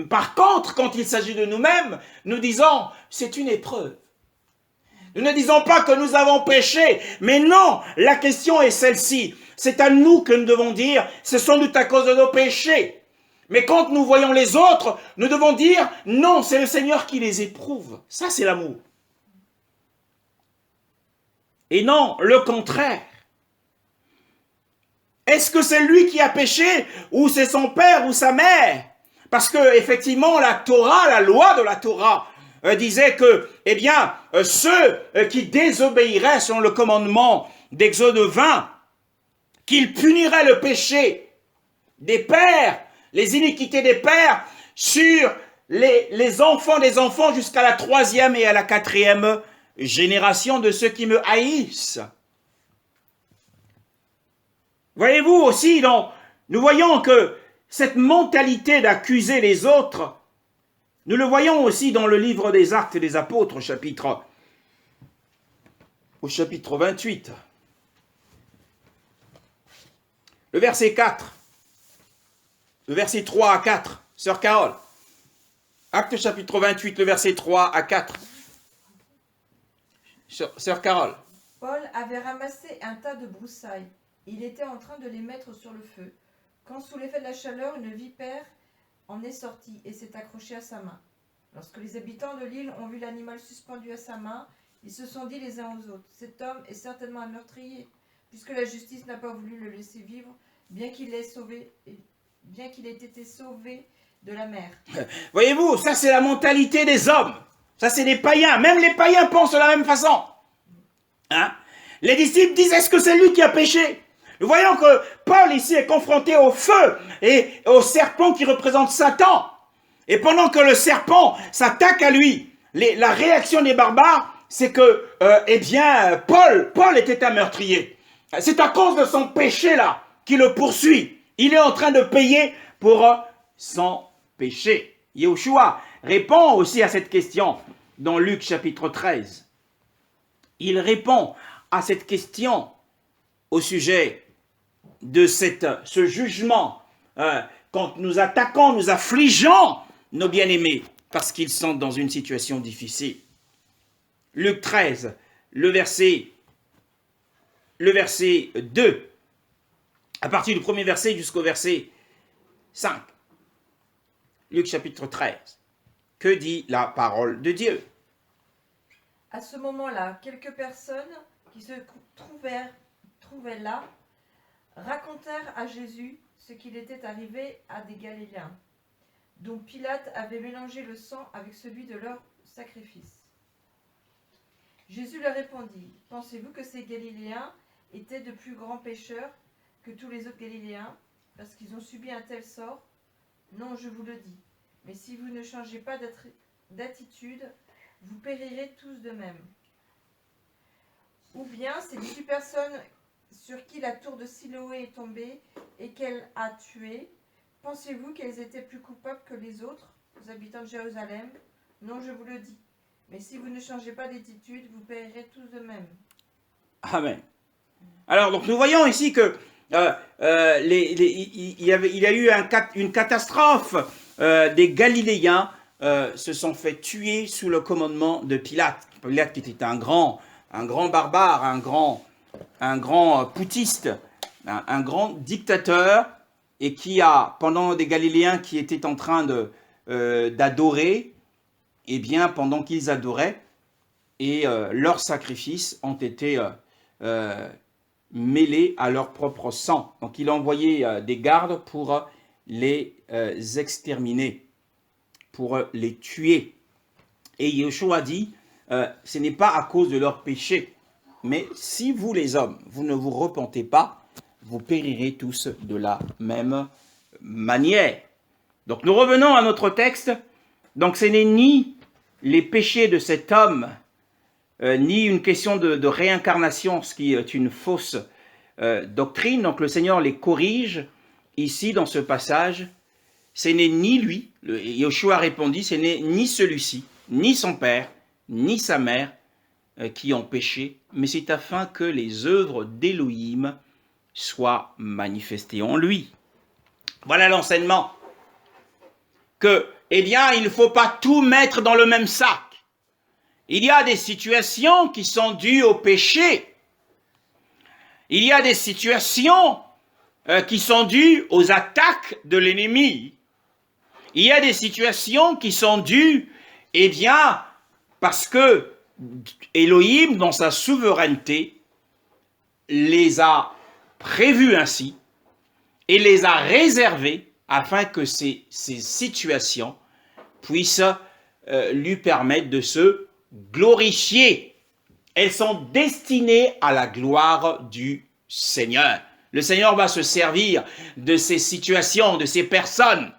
Par contre, quand il s'agit de nous-mêmes, nous disons, c'est une épreuve. Nous ne disons pas que nous avons péché, mais non, la question est celle-ci. C'est à nous que nous devons dire, c'est sans doute à cause de nos péchés. Mais quand nous voyons les autres, nous devons dire, non, c'est le Seigneur qui les éprouve. Ça, c'est l'amour. Et non, le contraire. Est-ce que c'est lui qui a péché, ou c'est son père ou sa mère? Parce que, effectivement, la Torah, la loi de la Torah, disait que, eh bien, ceux qui désobéiraient selon le commandement d'Exode 20, qu'ils puniraient le péché des pères, les iniquités des pères, sur les enfants des enfants jusqu'à la 3e et à la 4e génération de ceux qui me haïssent. Voyez-vous aussi, nous voyons que cette mentalité d'accuser les autres, nous le voyons aussi dans le livre des Actes des Apôtres, au chapitre 28. Le verset 4. Le verset 3 à 4. Sœur Carole. Actes chapitre 28, le verset 3 à 4. Sœur Carole. Paul avait ramassé un tas de broussailles. Il était en train de les mettre sur le feu, quand sous l'effet de la chaleur, une vipère en est sortie et s'est accrochée à sa main. Lorsque les habitants de l'île ont vu l'animal suspendu à sa main, ils se sont dit les uns aux autres, cet homme est certainement un meurtrier, puisque la justice n'a pas voulu le laisser vivre, bien qu'il ait été sauvé de la mer. Voyez-vous, ça c'est la mentalité des hommes. Ça c'est des païens. Même les païens pensent de la même façon. Hein? Les disciples disent, est-ce que c'est lui qui a péché? Nous voyons que Paul ici est confronté au feu et au serpent qui représente Satan. Et pendant que le serpent s'attaque à lui, la réaction des barbares, c'est que, Paul était un meurtrier. C'est à cause de son péché là qu'il le poursuit. Il est en train de payer pour son péché. Yeshua répond aussi à cette question dans Luc chapitre 13. Il répond à cette question au sujet de ce jugement quand nous attaquons, nous affligeons nos bien-aimés parce qu'ils sont dans une situation difficile. Luc 13, le verset 2, à partir du premier verset jusqu'au verset 5. Luc chapitre 13. Que dit la parole de Dieu? À ce moment-là, quelques personnes qui se trouvaient là racontèrent à Jésus ce qu'il était arrivé à des Galiléens, dont Pilate avait mélangé le sang avec celui de leur sacrifice. Jésus leur répondit, « Pensez-vous que ces Galiléens étaient de plus grands pécheurs que tous les autres Galiléens, parce qu'ils ont subi un tel sort? Non, je vous le dis. Mais si vous ne changez pas d'attitude, vous périrez tous de même. Ou bien ces 18 personnes sur qui la tour de Siloé est tombée et qu'elle a tué, pensez-vous qu'elles étaient plus coupables que les autres, les habitants de Jérusalem? Non, je vous le dis. Mais si vous ne changez pas d'attitude, vous périrez tous de même. » Amen. Alors, donc nous voyons ici que il y a eu une catastrophe. Des Galiléens se sont fait tuer sous le commandement de Pilate. Pilate qui était un grand barbare, un grand poutiste, un grand dictateur, et qui a, pendant des Galiléens qui étaient en train d'adorer, et bien pendant qu'ils adoraient, et leurs sacrifices ont été mêlés à leur propre sang. Donc il a envoyé des gardes pour les exterminer, pour les tuer. Et Yeshua dit, ce n'est pas à cause de leur péché, mais si vous les hommes, vous ne vous repentez pas, vous périrez tous de la même manière. Donc nous revenons à notre texte. Donc ce n'est ni les péchés de cet homme, ni une question de réincarnation, ce qui est une fausse doctrine. Donc le Seigneur les corrige ici dans ce passage. Ce n'est ni lui, Yeshua répondit, ce n'est ni celui-ci, ni son père, ni sa mère qui ont péché, mais c'est afin que les œuvres d'Élohim soient manifestées en lui. Voilà l'enseignement. Que, eh bien, il ne faut pas tout mettre dans le même sac. Il y a des situations qui sont dues au péché. Il y a des situations qui sont dues aux attaques de l'ennemi. Il y a des situations qui sont dues, eh bien, parce que Elohim, dans sa souveraineté, les a prévues ainsi et les a réservées afin que ces situations puissent lui permettre de se glorifier. Elles sont destinées à la gloire du Seigneur. Le Seigneur va se servir de ces situations, de ces personnes.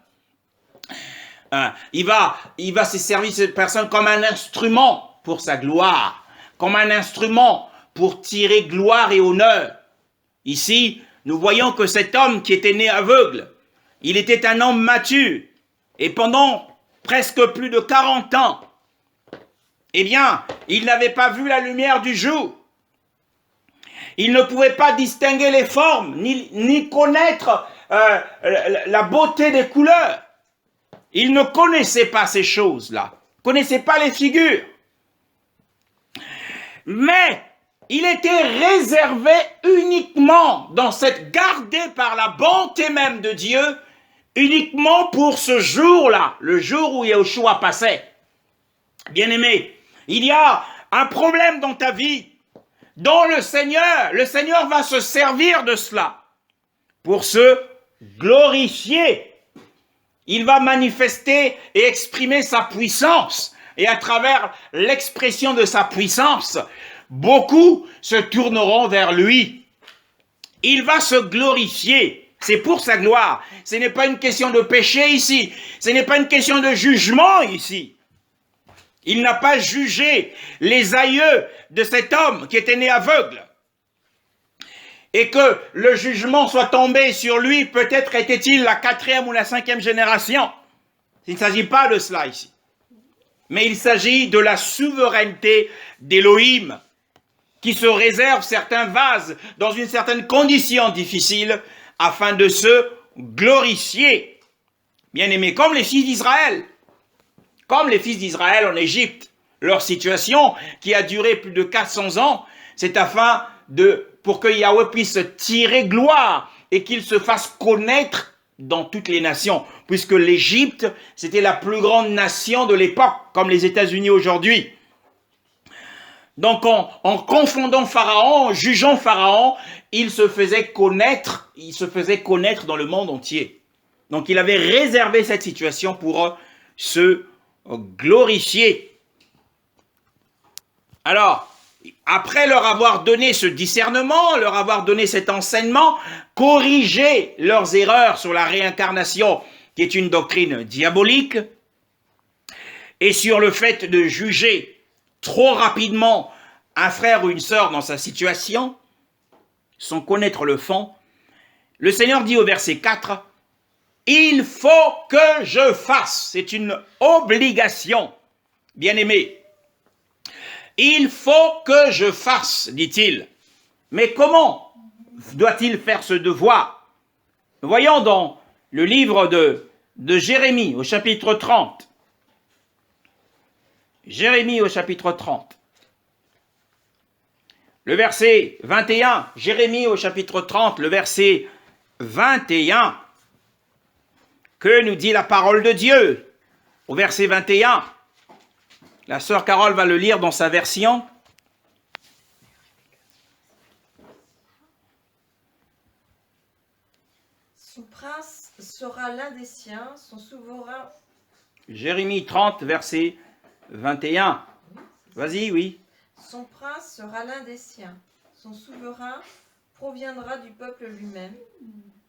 Il va se servir de ces personnes comme un instrument pour sa gloire, comme un instrument pour tirer gloire et honneur. Ici, nous voyons que cet homme qui était né aveugle, il était un homme mature, et pendant presque plus de 40 ans, eh bien, il n'avait pas vu la lumière du jour. Il ne pouvait pas distinguer les formes, ni connaître la beauté des couleurs. Il ne connaissait pas ces choses-là, connaissait pas les figures. Mais il était réservé uniquement dans cette gardé par la bonté même de Dieu, uniquement pour ce jour-là, le jour où Yeshua passait. Bien-aimé, il y a un problème dans ta vie, dont le Seigneur va se servir de cela pour se glorifier. Il va manifester et exprimer sa puissance. Et à travers l'expression de sa puissance, beaucoup se tourneront vers lui. Il va se glorifier. C'est pour sa gloire. Ce n'est pas une question de péché ici. Ce n'est pas une question de jugement ici. Il n'a pas jugé les aïeux de cet homme qui était né aveugle. Et que le jugement soit tombé sur lui, peut-être était-il la 4e ou la 5e génération. Il ne s'agit pas de cela ici. Mais il s'agit de la souveraineté d'Élohim, qui se réserve certains vases dans une certaine condition difficile, afin de se glorifier. Bien-aimés, comme les fils d'Israël. Comme les fils d'Israël en Égypte. Leur situation, qui a duré plus de 400 ans, c'est afin pour que Yahweh puisse tirer gloire et qu'il se fasse connaître dans toutes les nations, puisque l'Égypte, c'était la plus grande nation de l'époque, comme les États-Unis aujourd'hui. Donc, en confondant Pharaon, en jugeant Pharaon, il se faisait connaître dans le monde entier. Donc, il avait réservé cette situation pour se glorifier. Alors, après leur avoir donné ce discernement, leur avoir donné cet enseignement, corriger leurs erreurs sur la réincarnation, qui est une doctrine diabolique, et sur le fait de juger trop rapidement un frère ou une sœur dans sa situation, sans connaître le fond, le Seigneur dit au verset 4, « Il faut que je fasse », c'est une obligation, bien-aimé. Il faut que je fasse, dit-il. Mais comment? doit-il faire ce devoir? Voyons dans le livre de Jérémie au chapitre 30. Jérémie au chapitre 30. Le verset 21. Jérémie au chapitre 30, le verset 21. Que nous dit la parole de Dieu? Au verset 21. La sœur Carole va le lire dans sa version. Son prince sera l'un des siens, son souverain. Jérémie 30, verset 21. Vas-y, oui. Son prince sera l'un des siens, son souverain proviendra du peuple lui-même.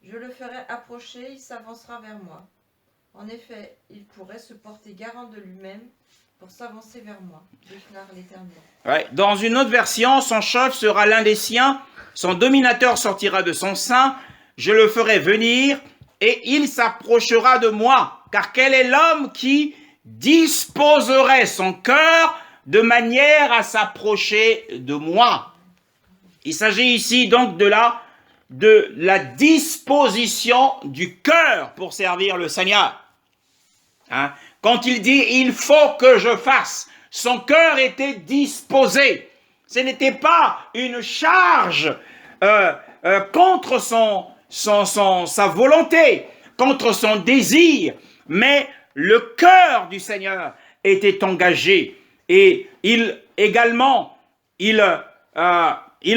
Je le ferai approcher, il s'avancera vers moi. En effet, il pourrait se porter garant de lui-même pour s'avancer vers moi, déclare l'Éternel. Ouais. Dans une autre version, son chef sera l'un des siens, son dominateur sortira de son sein, je le ferai venir et il s'approchera de moi. Car quel est l'homme qui disposerait son cœur de manière à s'approcher de moi? Il s'agit ici donc de la disposition du cœur pour servir le Seigneur. Hein? Quand il dit « il faut que je fasse », son cœur était disposé. Ce n'était pas une charge contre sa volonté, contre son désir, mais le cœur du Seigneur était engagé. Et il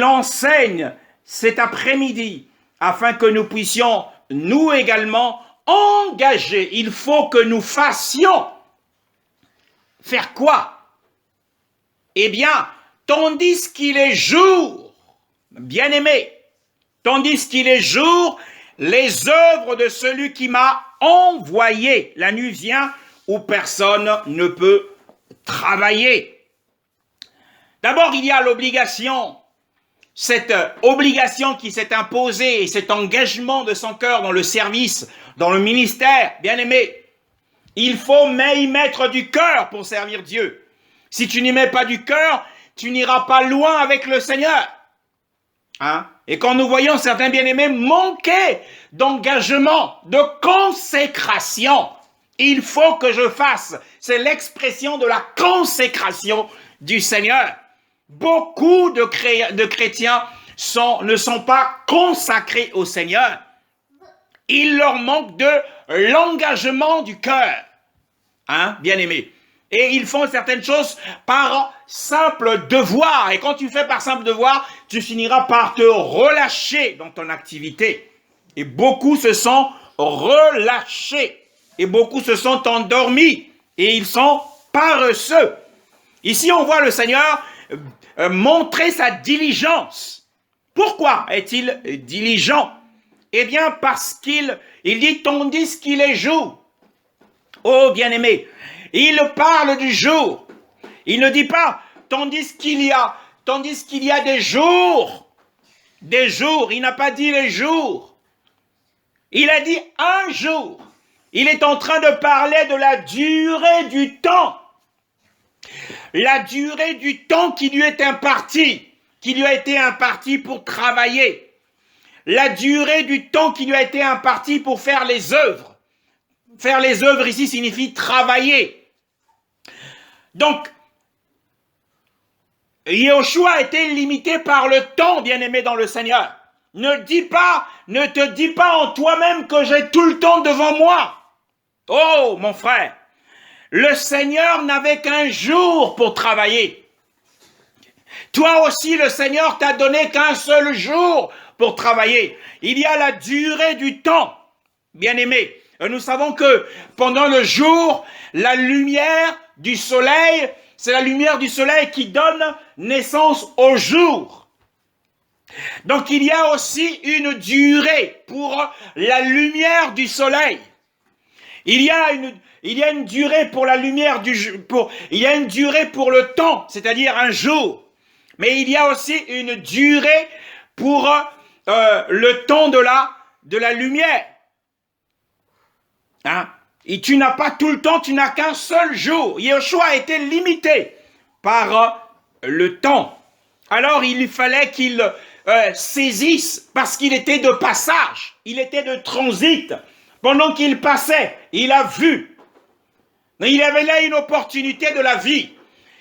enseigne cet après-midi afin que nous puissions, nous également, engager. Il faut que nous fassions. Faire quoi? Eh bien, tandis qu'il est jour, bien-aimé, tandis qu'il est jour, les œuvres de celui qui m'a envoyé. La nuit vient où personne ne peut travailler. D'abord, il y a l'obligation, cette obligation qui s'est imposée et cet engagement de son cœur dans le service, dans le ministère, bien aimé. Il faut y mettre du cœur pour servir Dieu. Si tu n'y mets pas du cœur, tu n'iras pas loin avec le Seigneur. Hein? Et quand nous voyons certains bien-aimés manquer d'engagement, de consécration, il faut que je fasse. C'est l'expression de la consécration du Seigneur. Beaucoup de chrétiens ne sont pas consacrés au Seigneur. Il leur manque de l'engagement du cœur. Hein, bien-aimés? Et ils font certaines choses par simple devoir. Et quand tu fais par simple devoir, tu finiras par te relâcher dans ton activité. Et beaucoup se sont relâchés. Et beaucoup se sont endormis. Et ils sont paresseux. Ici, on voit le Seigneur montrer sa diligence. Pourquoi est-il diligent? Eh bien, parce qu'il dit, tandis qu'il est jour. Oh, bien-aimé, il parle du jour. Il ne dit pas, tandis qu'il y a des jours. Des jours, il n'a pas dit les jours. Il a dit un jour. Il est en train de parler de la durée du temps. La durée du temps qui lui est imparti, qui lui a été imparti pour travailler. La durée du temps qui lui a été imparti pour faire les œuvres. Faire les œuvres ici signifie travailler. Donc, Yahushua a été limité par le temps, bien-aimé dans le Seigneur. Ne te dis pas en toi-même que j'ai tout le temps devant moi. Oh, mon frère, le Seigneur n'avait qu'un jour pour travailler. Toi aussi, le Seigneur t'a donné qu'un seul jour pour travailler. Il y a la durée du temps, bien-aimé. Nous savons que pendant le jour, la lumière du soleil, c'est la lumière du soleil qui donne naissance au jour. Donc il y a aussi une durée pour la lumière du soleil. Il y a une durée pour la lumière il y a une durée pour le temps, c'est-à-dire un jour. Mais il y a aussi une durée pour le temps de la lumière. Hein? Et tu n'as pas tout le temps, tu n'as qu'un seul jour. Yahushua a été limité par le temps. Alors il lui fallait qu'il saisisse parce qu'il était de passage, il était de transit. Pendant qu'il passait, il a vu. Mais il avait là une opportunité de la vie.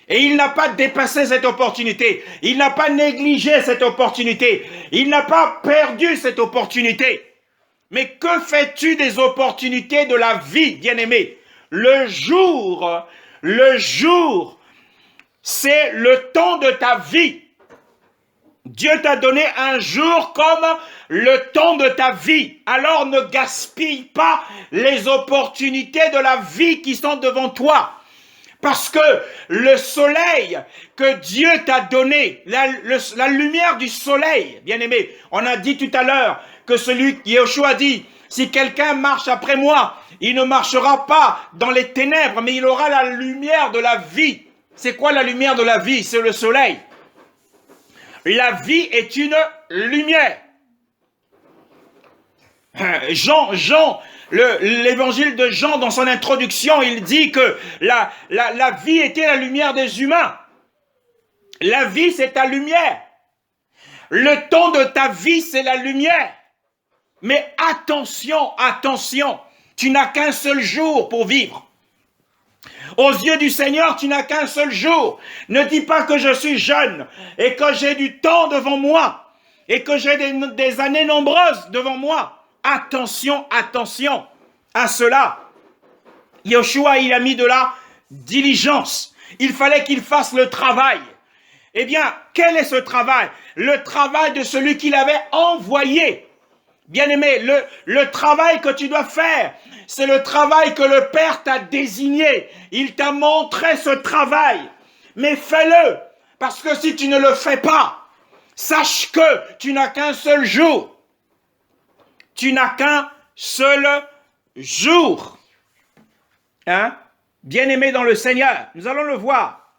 Et il n'a pas dépassé cette opportunité. Il n'a pas négligé cette opportunité. Il n'a pas perdu cette opportunité. Mais que fais-tu des opportunités de la vie, bien-aimé? Le jour, c'est le temps de ta vie. Dieu t'a donné un jour comme le temps de ta vie. Alors ne gaspille pas les opportunités de la vie qui sont devant toi. Parce que le soleil que Dieu t'a donné, la lumière du soleil, bien-aimé, on a dit tout à l'heure que Yeshua dit, si quelqu'un marche après moi, il ne marchera pas dans les ténèbres, mais il aura la lumière de la vie. C'est quoi la lumière de la vie? C'est le soleil. La vie est une lumière. L'évangile de Jean, dans son introduction, il dit que la vie était la lumière des humains. La vie, c'est ta lumière. Le temps de ta vie, c'est la lumière. Mais attention, tu n'as qu'un seul jour pour vivre. Aux yeux du Seigneur, tu n'as qu'un seul jour. Ne dis pas que je suis jeune et que j'ai du temps devant moi et que j'ai des années nombreuses devant moi. Attention à cela. Yeshua, il a mis de la diligence. Il fallait qu'il fasse le travail. Eh bien, quel est ce travail? Le travail de celui qui l'avait envoyé. Bien-aimé, le travail que tu dois faire, c'est le travail que le Père t'a désigné. Il t'a montré ce travail. Mais fais-le, parce que si tu ne le fais pas, sache que tu n'as qu'un seul jour. Tu n'as qu'un seul jour. Hein? Bien-aimé dans le Seigneur, nous allons le voir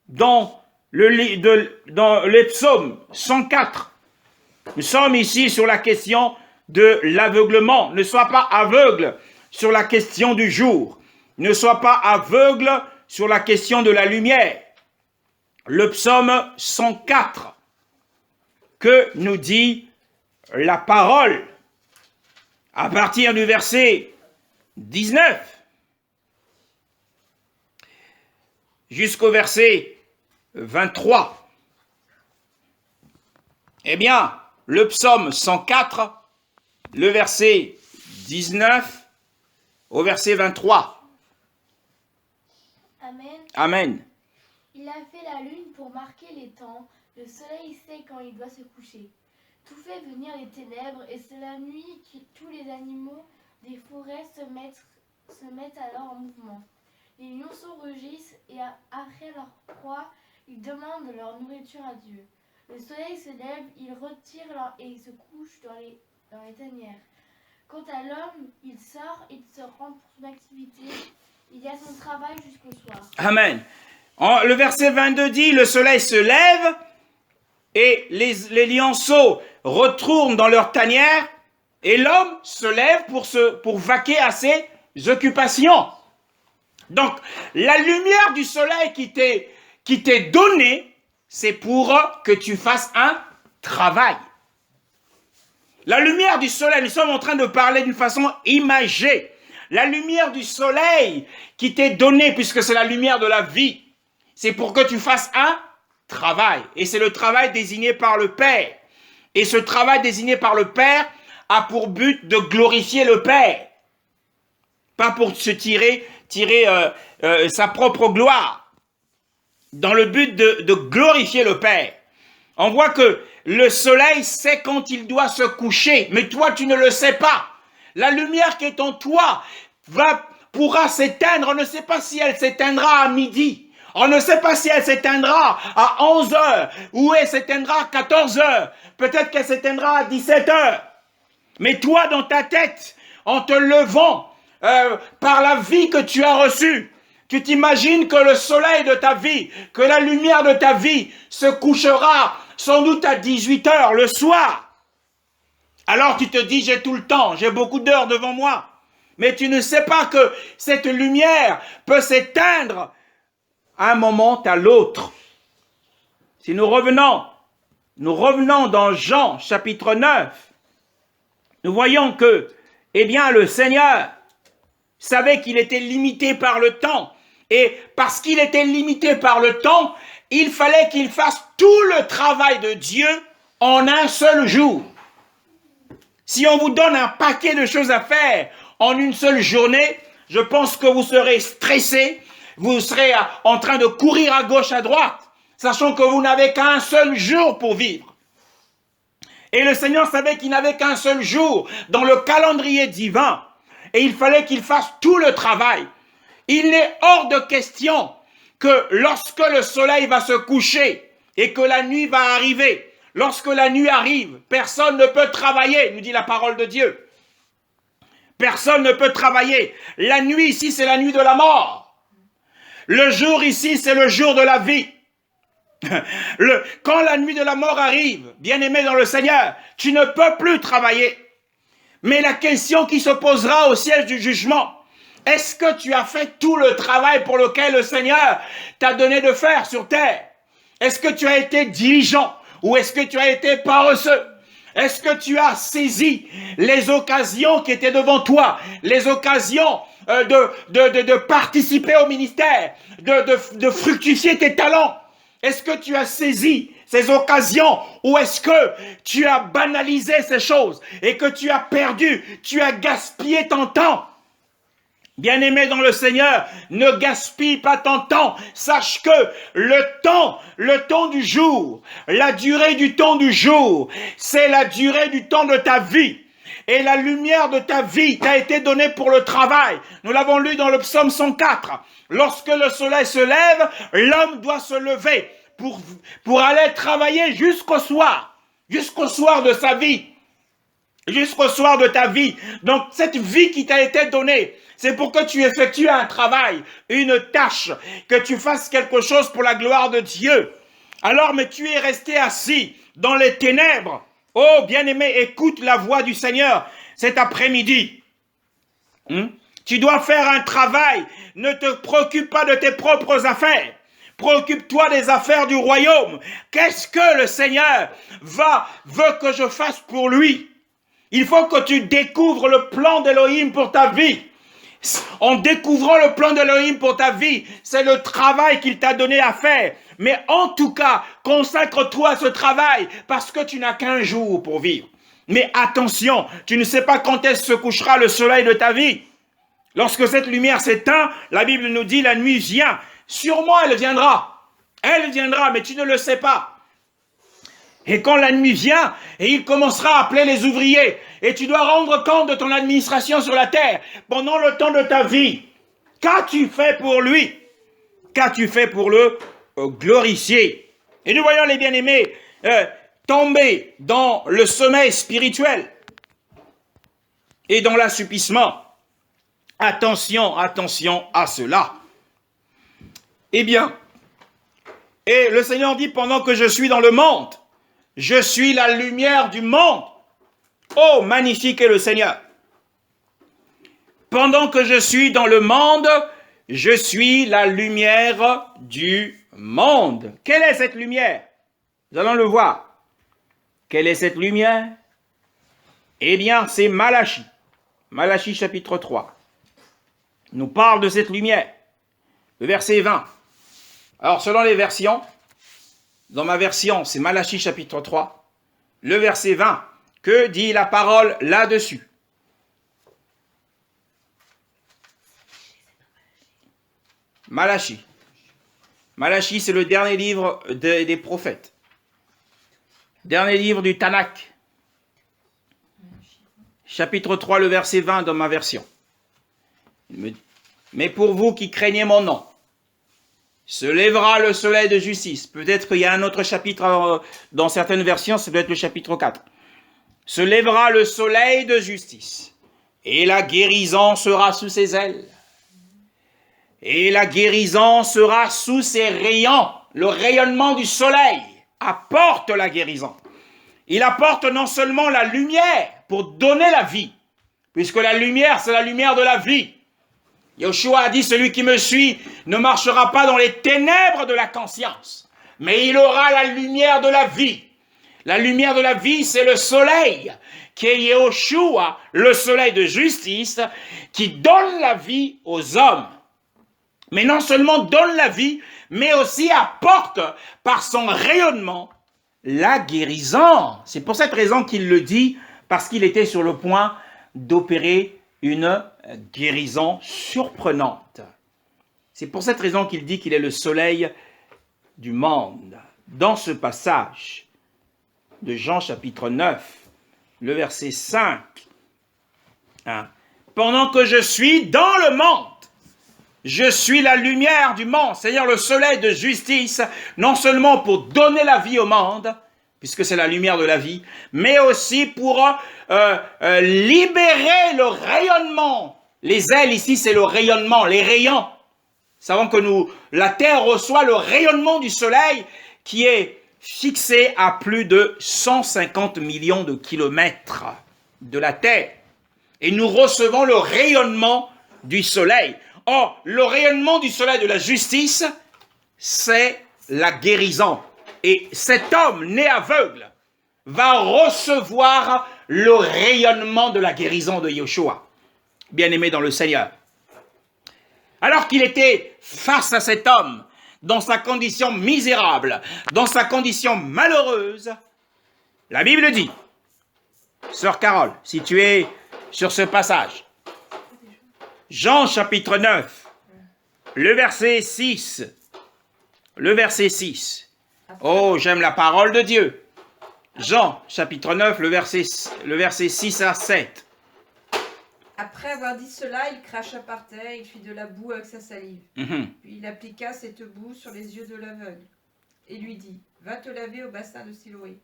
dans les psaumes 104. Nous sommes ici sur la question de l'aveuglement. Ne sois pas aveugle sur la question du jour. Ne sois pas aveugle sur la question de la lumière. Le psaume 104, que nous dit la parole à partir du verset 19 jusqu'au verset 23. Eh bien, le psaume 104, le verset 19 au verset 23. Amen. Amen. Il a fait la lune pour marquer les temps. Le soleil sait quand il doit se coucher. Tout fait venir les ténèbres et c'est la nuit que tous les animaux des forêts se mettent alors en mouvement. Les lionceaux rugissent et après leur proie, ils demandent leur nourriture à Dieu. Le soleil se lève, il retire et il se couche dans les tanières. Quant à l'homme, il sort, il se rend pour son activité, il y a son travail jusqu'au soir. Amen. Le verset 22 dit, le soleil se lève et les lionceaux retournent dans leur tanière et l'homme se lève pour vaquer à ses occupations. Donc, la lumière du soleil qui t'est donnée, c'est pour que tu fasses un travail. La lumière du soleil, nous sommes en train de parler d'une façon imagée. La lumière du soleil qui t'est donnée, puisque c'est la lumière de la vie, c'est pour que tu fasses un travail. Et c'est le travail désigné par le Père. Et ce travail désigné par le Père a pour but de glorifier le Père. Pas pour se tirer sa propre gloire. Dans le but de glorifier le Père. On voit que le soleil sait quand il doit se coucher, mais toi tu ne le sais pas. La lumière qui est en toi pourra s'éteindre, on ne sait pas si elle s'éteindra à midi, on ne sait pas si elle s'éteindra à 11h, ou elle s'éteindra à 14h, peut-être qu'elle s'éteindra à 17h. Mais toi dans ta tête, en te levant par la vie que tu as reçue, tu t'imagines que le soleil de ta vie, que la lumière de ta vie se couchera sans doute à 18h le soir. Alors tu te dis, j'ai tout le temps, j'ai beaucoup d'heures devant moi. Mais tu ne sais pas que cette lumière peut s'éteindre à un moment à l'autre. Si nous revenons nous revenons dans Jean chapitre 9, nous voyons que, eh bien, le Seigneur savait qu'il était limité par le temps. Et parce qu'il était limité par le temps, il fallait qu'il fasse tout le travail de Dieu en un seul jour. Si on vous donne un paquet de choses à faire en une seule journée, je pense que vous serez stressé, vous serez en train de courir à gauche, à droite, sachant que vous n'avez qu'un seul jour pour vivre. Et le Seigneur savait qu'il n'avait qu'un seul jour dans le calendrier divin, et il fallait qu'il fasse tout le travail. Il n'est hors de question que lorsque le soleil va se coucher et que la nuit va arriver, lorsque la nuit arrive, personne ne peut travailler, nous dit la parole de Dieu. Personne ne peut travailler. La nuit ici, c'est la nuit de la mort. Le jour ici, c'est le jour de la vie. Quand la nuit de la mort arrive, bien-aimé dans le Seigneur, tu ne peux plus travailler. Mais la question qui se posera au siège du jugement, est-ce que tu as fait tout le travail pour lequel le Seigneur t'a donné de faire sur terre? Est-ce que tu as été diligent ou est-ce que tu as été paresseux? Est-ce que tu as saisi les occasions qui étaient devant toi, les occasions de participer au ministère, de fructifier tes talents? Est-ce que tu as saisi ces occasions ou est-ce que tu as banalisé ces choses et que tu as perdu, tu as gaspillé ton temps? Bien-aimé dans le Seigneur, ne gaspille pas ton temps. Sache que le temps du jour, la durée du temps du jour, c'est la durée du temps de ta vie. Et la lumière de ta vie t'a été donnée pour le travail. Nous l'avons lu dans le psaume 104. Lorsque le soleil se lève, l'homme doit se lever pour aller travailler jusqu'au soir de sa vie. Jusqu'au soir de ta vie. Donc cette vie qui t'a été donnée, c'est pour que tu effectues un travail, une tâche, que tu fasses quelque chose pour la gloire de Dieu. Alors, mais tu es resté assis dans les ténèbres. Oh, bien-aimé, écoute la voix du Seigneur cet après-midi. Tu dois faire un travail. Ne te préoccupe pas de tes propres affaires. Préoccupe-toi des affaires du royaume. Qu'est-ce que le Seigneur veut que je fasse pour lui? Il faut que tu découvres le plan d'Élohim pour ta vie. En découvrant le plan d'Élohim pour ta vie, c'est le travail qu'il t'a donné à faire. Mais en tout cas, consacre-toi à ce travail parce que tu n'as qu'un jour pour vivre. Mais attention, tu ne sais pas quand est-ce se couchera le soleil de ta vie. Lorsque cette lumière s'éteint, la Bible nous dit la nuit vient. Sûrement elle viendra. Elle viendra, mais tu ne le sais pas. Et quand la nuit vient, et il commencera à appeler les ouvriers, et tu dois rendre compte de ton administration sur la terre pendant le temps de ta vie. Qu'as-tu fait pour lui? Qu'as-tu fait pour le glorifier? Et nous voyons les bien-aimés tomber dans le sommeil spirituel et dans l'assoupissement. Attention, attention à cela. Eh bien, et le Seigneur dit, pendant que je suis dans le monde, je suis la lumière du monde. Oh, magnifique est le Seigneur. Pendant que je suis dans le monde, je suis la lumière du monde. Quelle est cette lumière? Nous allons le voir. Quelle est cette lumière? Eh bien, c'est Malachie. Malachie chapitre 3. Il nous parle de cette lumière. Le verset 20. Alors, selon les versions, dans ma version, c'est Malachie chapitre 3, le verset 20. Que dit la parole là-dessus? Malachie. Malachie, c'est le dernier livre des prophètes. Dernier livre du Tanakh. Chapitre 3, le verset 20 dans ma version. Mais pour vous qui craignez mon nom, se lèvera le soleil de justice. Peut-être qu'il y a un autre chapitre dans certaines versions, ça doit être le chapitre 4. Se lèvera le soleil de justice, et la guérison sera sous ses ailes. Et la guérison sera sous ses rayons. Le rayonnement du soleil apporte la guérison. Il apporte non seulement la lumière pour donner la vie, puisque la lumière, c'est la lumière de la vie. Yeshua a dit, celui qui me suit ne marchera pas dans les ténèbres de la conscience, mais il aura la lumière de la vie. La lumière de la vie, c'est le soleil, qui est Yehoshua, le soleil de justice, qui donne la vie aux hommes. Mais non seulement donne la vie, mais aussi apporte par son rayonnement la guérison. C'est pour cette raison qu'il le dit, parce qu'il était sur le point d'opérer une guérison surprenante. C'est pour cette raison qu'il dit qu'il est le soleil du monde. Dans ce passage de Jean chapitre 9, le verset 5, pendant que je suis dans le monde, je suis la lumière du monde, c'est-à-dire le soleil de justice, non seulement pour donner la vie au monde, puisque c'est la lumière de la vie, mais aussi pour libérer le rayonnement. Les ailes ici, c'est le rayonnement, les rayons. Nous savons que la Terre reçoit le rayonnement du soleil qui est fixé à plus de 150 millions de kilomètres de la Terre. Et nous recevons le rayonnement du soleil. Or, le rayonnement du soleil de la justice, c'est la guérison. Et cet homme né aveugle va recevoir le rayonnement de la guérison de Yeshua, bien-aimé dans le Seigneur. Alors qu'il était face à cet homme, dans sa condition misérable, dans sa condition malheureuse, la Bible dit, Sœur Carole, si tu es sur ce passage, Jean chapitre 9, le verset 6, Oh, j'aime la parole de Dieu. Jean chapitre 9, le verset 6 à 7. Après avoir dit cela, il cracha par terre, il fit de la boue avec sa salive. Puis il appliqua cette boue sur les yeux de l'aveugle et lui dit, va te laver au bassin de Siloé.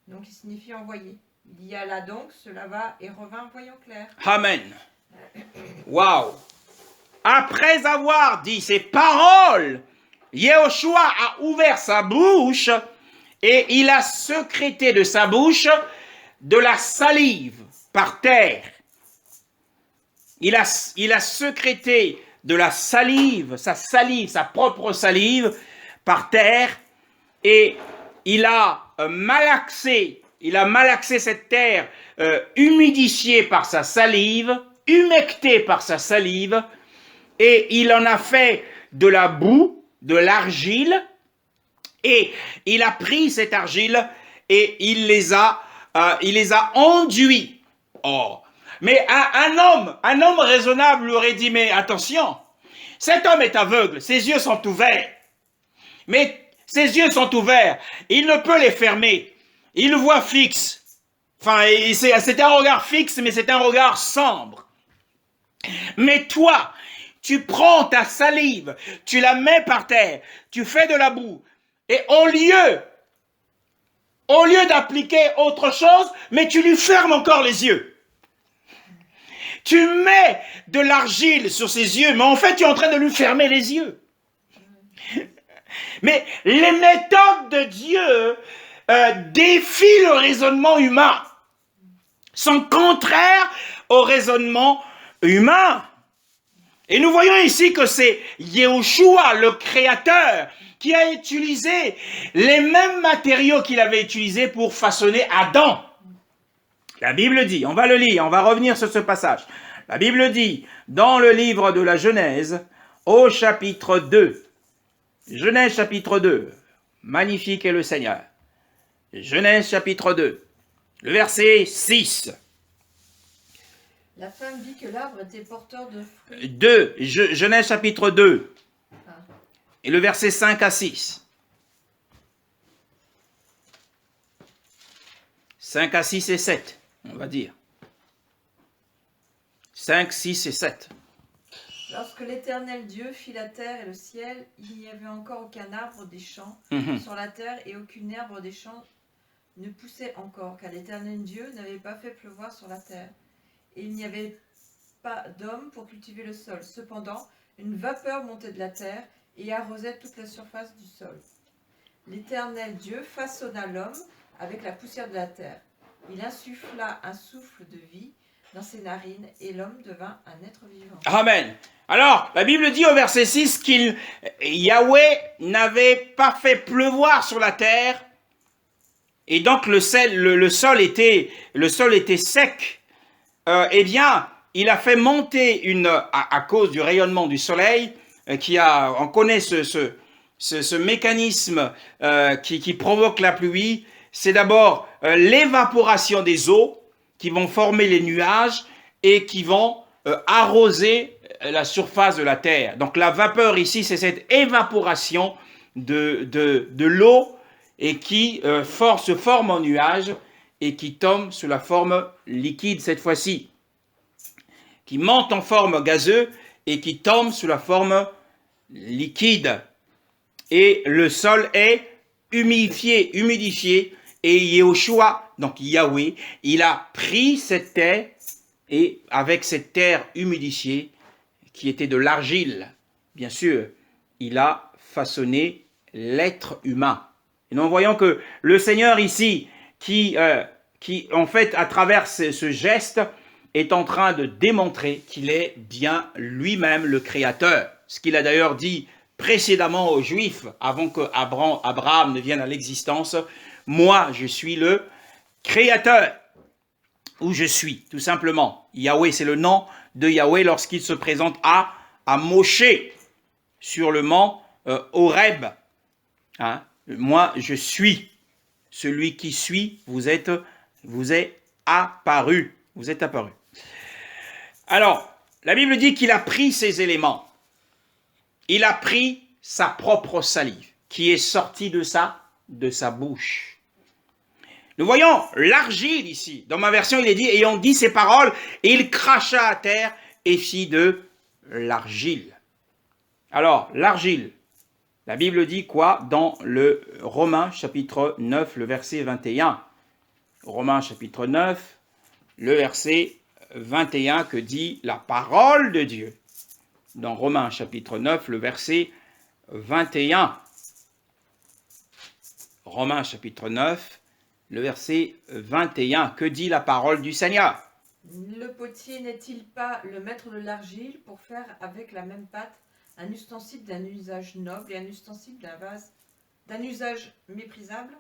Donc il signifie envoyer. Il y alla donc, se lava et revint voyant clair. Amen. Waouh. Après avoir dit ces paroles, Yehoshua a ouvert sa bouche et il a sécrété de sa bouche de la salive par terre. Il a sécrété de la salive, sa propre salive par terre, et il a malaxé cette terre humidifiée par sa salive, humectée par sa salive, et il en a fait de la boue, de l'argile, et il a pris cette argile et il les a enduits. Oh. Mais un homme raisonnable lui aurait dit, mais attention, cet homme est aveugle, ses yeux sont ouverts. Mais ses yeux sont ouverts, il ne peut les fermer, il voit fixe. Enfin, c'est un regard fixe, mais c'est un regard sombre. Mais toi, tu prends ta salive, tu la mets par terre, tu fais de la boue, et au lieu d'appliquer autre chose, mais tu lui fermes encore les yeux. Tu mets de l'argile sur ses yeux, mais en fait, tu es en train de lui fermer les yeux. Mais les méthodes de Dieu défient le raisonnement humain, sont contraires au raisonnement humain. Et nous voyons ici que c'est Yehoshua, le Créateur, qui a utilisé les mêmes matériaux qu'il avait utilisés pour façonner Adam. La Bible dit, on va le lire, on va revenir sur ce passage. La Bible dit, dans le livre de la Genèse, au chapitre 2, Genèse chapitre 2, magnifique est le Seigneur. Genèse chapitre 2, le verset 6. La femme vit que l'arbre était porteur de fruits. Genèse chapitre 2, et le verset 5 à 6. 5 à 6 et 7, on va dire. 5, 6 et 7. Lorsque l'Éternel Dieu fit la terre et le ciel, il n'y avait encore aucun arbre des champs sur la terre et aucune herbe des champs ne poussait encore, car l'Éternel Dieu n'avait pas fait pleuvoir sur la terre. Et il n'y avait pas d'homme pour cultiver le sol. Cependant, une vapeur montait de la terre et arrosait toute la surface du sol. L'Éternel Dieu façonna l'homme avec la poussière de la terre. Il insuffla un souffle de vie dans ses narines et l'homme devint un être vivant. Amen. Alors, la Bible dit au verset 6 Yahweh n'avait pas fait pleuvoir sur la terre et donc le sol était sec, eh bien, il a fait monter à cause du rayonnement du soleil, on connaît ce mécanisme qui provoque la pluie. C'est d'abord l'évaporation des eaux qui vont former les nuages et qui vont arroser la surface de la terre. Donc la vapeur ici, c'est cette évaporation de l'eau et qui se forme en nuage et qui tombe sous la forme liquide cette fois-ci, qui monte en forme gazeuse et qui tombe sous la forme liquide. Et le sol est humidifié, et Yehoshua, donc Yahweh, il a pris cette terre, et avec cette terre humidifiée, qui était de l'argile, bien sûr, il a façonné l'être humain. Et nous voyons que le Seigneur ici, qui en fait, à travers ce geste, est en train de démontrer qu'il est bien lui-même le Créateur. Ce qu'il a d'ailleurs dit précédemment aux Juifs, avant que Abraham ne vienne à l'existence, « Moi, je suis le Créateur » où je suis, tout simplement. Yahweh, c'est le nom de Yahweh lorsqu'il se présente à Moshe sur le mont Horeb. Hein? Moi, je suis. Celui qui suit, vous êtes apparu. Vous êtes apparu. Alors, la Bible dit qu'il a pris ces éléments. Il a pris sa propre salive qui est sortie de sa bouche. Nous voyons l'argile ici. Dans ma version, il est dit, et on dit ces paroles, et il cracha à terre et fit de l'argile. Alors, l'argile, la Bible dit quoi dans le Romains chapitre 9, le verset 21. Romains chapitre 9, le verset 21, que dit la parole de Dieu. Dans Romains chapitre 9, le verset 21. Romains chapitre 9, le verset 21, que dit la parole du Seigneur? Le potier n'est-il pas le maître de l'argile pour faire avec la même pâte un ustensile d'un usage noble et un ustensile d'un vase d'un usage méprisable?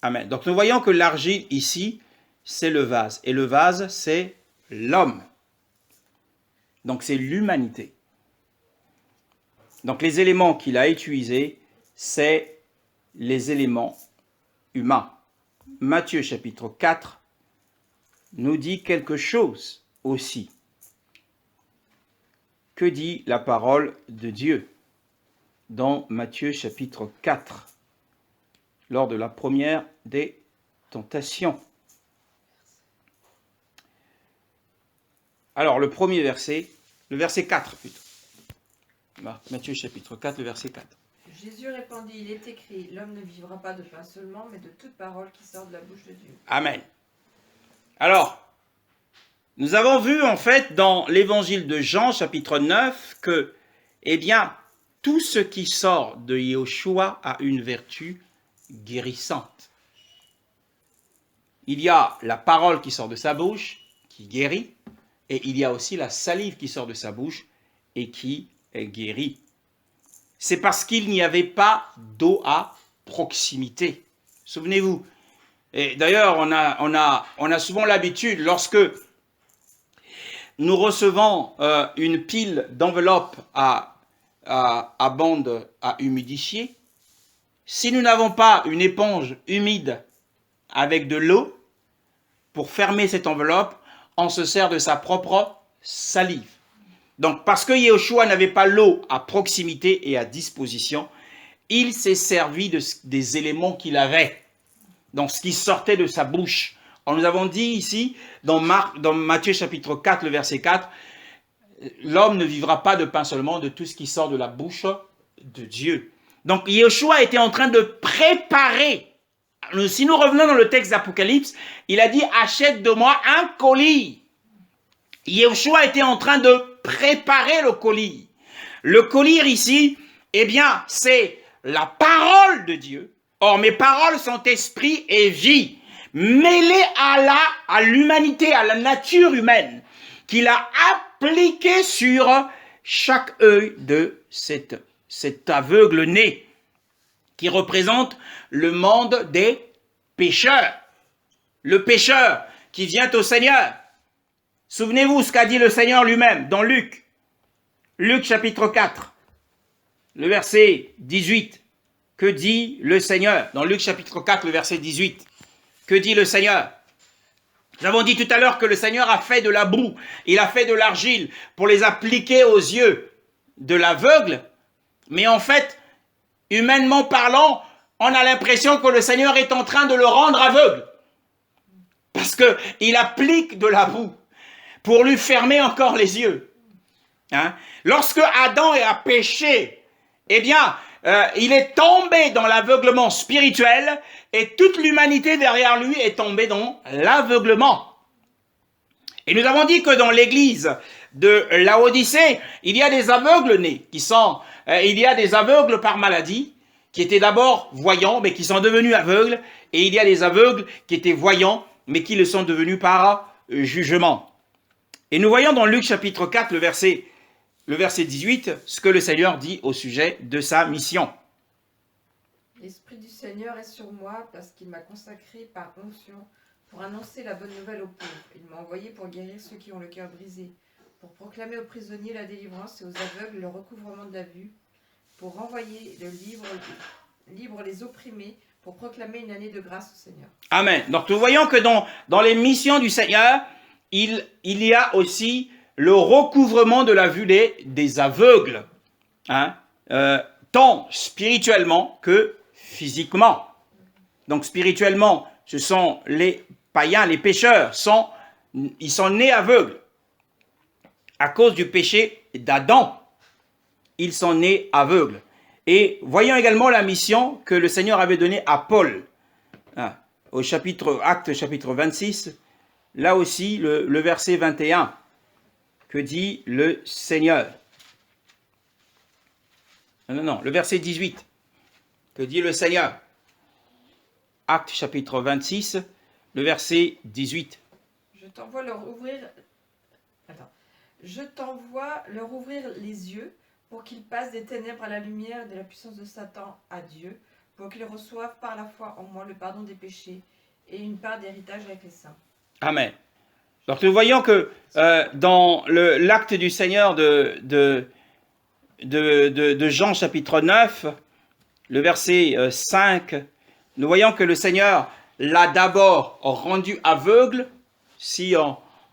Amen. Donc nous voyons que l'argile ici, c'est le vase. Et le vase, c'est l'homme. Donc c'est l'humanité. Donc les éléments qu'il a utilisés, c'est les éléments humains. Matthieu chapitre 4 nous dit quelque chose aussi. Que dit la parole de Dieu dans Matthieu chapitre 4, lors de la première des tentations? Alors, le premier verset, le verset 4 plutôt. Matthieu chapitre 4, le verset 4. Jésus répondit, il est écrit, l'homme ne vivra pas de pain seulement, mais de toute parole qui sort de la bouche de Dieu. Amen. Alors, nous avons vu en fait dans l'évangile de Jean, chapitre 9, que, eh bien, tout ce qui sort de Yehoshua a une vertu guérissante. Il y a la parole qui sort de sa bouche, qui guérit, et il y a aussi la salive qui sort de sa bouche et qui guérit. C'est parce qu'il n'y avait pas d'eau à proximité. Souvenez-vous. Et d'ailleurs, on a souvent l'habitude, lorsque nous recevons une pile d'enveloppes à bande à humidifier, si nous n'avons pas une éponge humide avec de l'eau pour fermer cette enveloppe, on se sert de sa propre salive. Donc, parce que Yehoshua n'avait pas l'eau à proximité et à disposition, il s'est servi des éléments qu'il avait, donc ce qui sortait de sa bouche. Alors, nous avons dit ici, dans Matthieu chapitre 4, le verset 4, l'homme ne vivra pas de pain seulement, de tout ce qui sort de la bouche de Dieu. Donc, Yehoshua était en train de préparer. Si nous revenons dans le texte d'Apocalypse, il a dit, achète de moi un colis. Yehoshua était en train de préparer le colis. Le colis ici, eh bien, c'est la parole de Dieu. Or, mes paroles sont esprit et vie, mêlées à l'humanité, à la nature humaine, qu'il a appliqué sur chaque œil de cet aveugle né, qui représente le monde des pécheur. Le pécheur qui vient au Seigneur. Souvenez-vous ce qu'a dit le Seigneur lui-même dans Luc. Luc chapitre 4, le verset 18. Que dit le Seigneur? Dans Luc chapitre 4, le verset 18. Que dit le Seigneur? Nous avons dit tout à l'heure que le Seigneur a fait de la boue, il a fait de l'argile pour les appliquer aux yeux de l'aveugle. Mais en fait, humainement parlant, on a l'impression que le Seigneur est en train de le rendre aveugle. Parce qu'il applique de la boue pour lui fermer encore les yeux. Hein? Lorsque Adam a péché, eh bien, il est tombé dans l'aveuglement spirituel et toute l'humanité derrière lui est tombée dans l'aveuglement. Et nous avons dit que dans l'église de Laodicée, il y a des aveugles nés, il y a des aveugles par maladie, qui étaient d'abord voyants, mais qui sont devenus aveugles, et il y a des aveugles qui étaient voyants, mais qui le sont devenus par jugement. Et nous voyons dans Luc chapitre 4, le verset 18, ce que le Seigneur dit au sujet de sa mission. L'Esprit du Seigneur est sur moi parce qu'il m'a consacré par onction pour annoncer la bonne nouvelle aux pauvres. Il m'a envoyé pour guérir ceux qui ont le cœur brisé, pour proclamer aux prisonniers la délivrance et aux aveugles le recouvrement de la vue, pour renvoyer libre les opprimés, pour proclamer une année de grâce au Seigneur. Amen. Donc nous voyons que dans les missions du Seigneur, il y a aussi le recouvrement de la vue des aveugles, hein, tant spirituellement que physiquement. Donc spirituellement, ce sont les païens, les pécheurs, ils sont nés aveugles. À cause du péché d'Adam, ils sont nés aveugles. Et voyons également la mission que le Seigneur avait donnée à Paul. Hein, au Acte chapitre 26, là aussi le verset 21. Que dit le Seigneur? Non, le verset 18. Que dit le Seigneur? Acte chapitre 26, le verset 18. Je t'envoie leur ouvrir les yeux pour qu'ils passent des ténèbres à la lumière, de la puissance de Satan à Dieu, pour qu'ils reçoivent par la foi en moi le pardon des péchés et une part d'héritage avec les saints. Amen. Donc nous voyons que dans l'acte du Seigneur de Jean chapitre 9, le verset 5, nous voyons que le Seigneur l'a d'abord rendu aveugle, si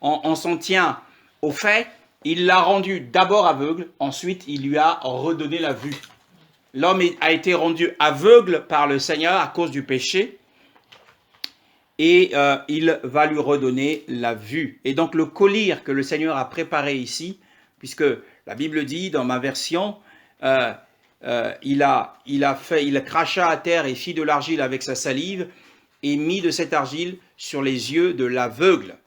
on s'en tient au fait, il l'a rendu d'abord aveugle, ensuite il lui a redonné la vue. L'homme a été rendu aveugle par le Seigneur à cause du péché, et il va lui redonner la vue. Et donc le collyre que le Seigneur a préparé ici, puisque la Bible dit dans ma version, il cracha à terre et fit de l'argile avec sa salive et mit de cette argile sur les yeux de l'aveugle.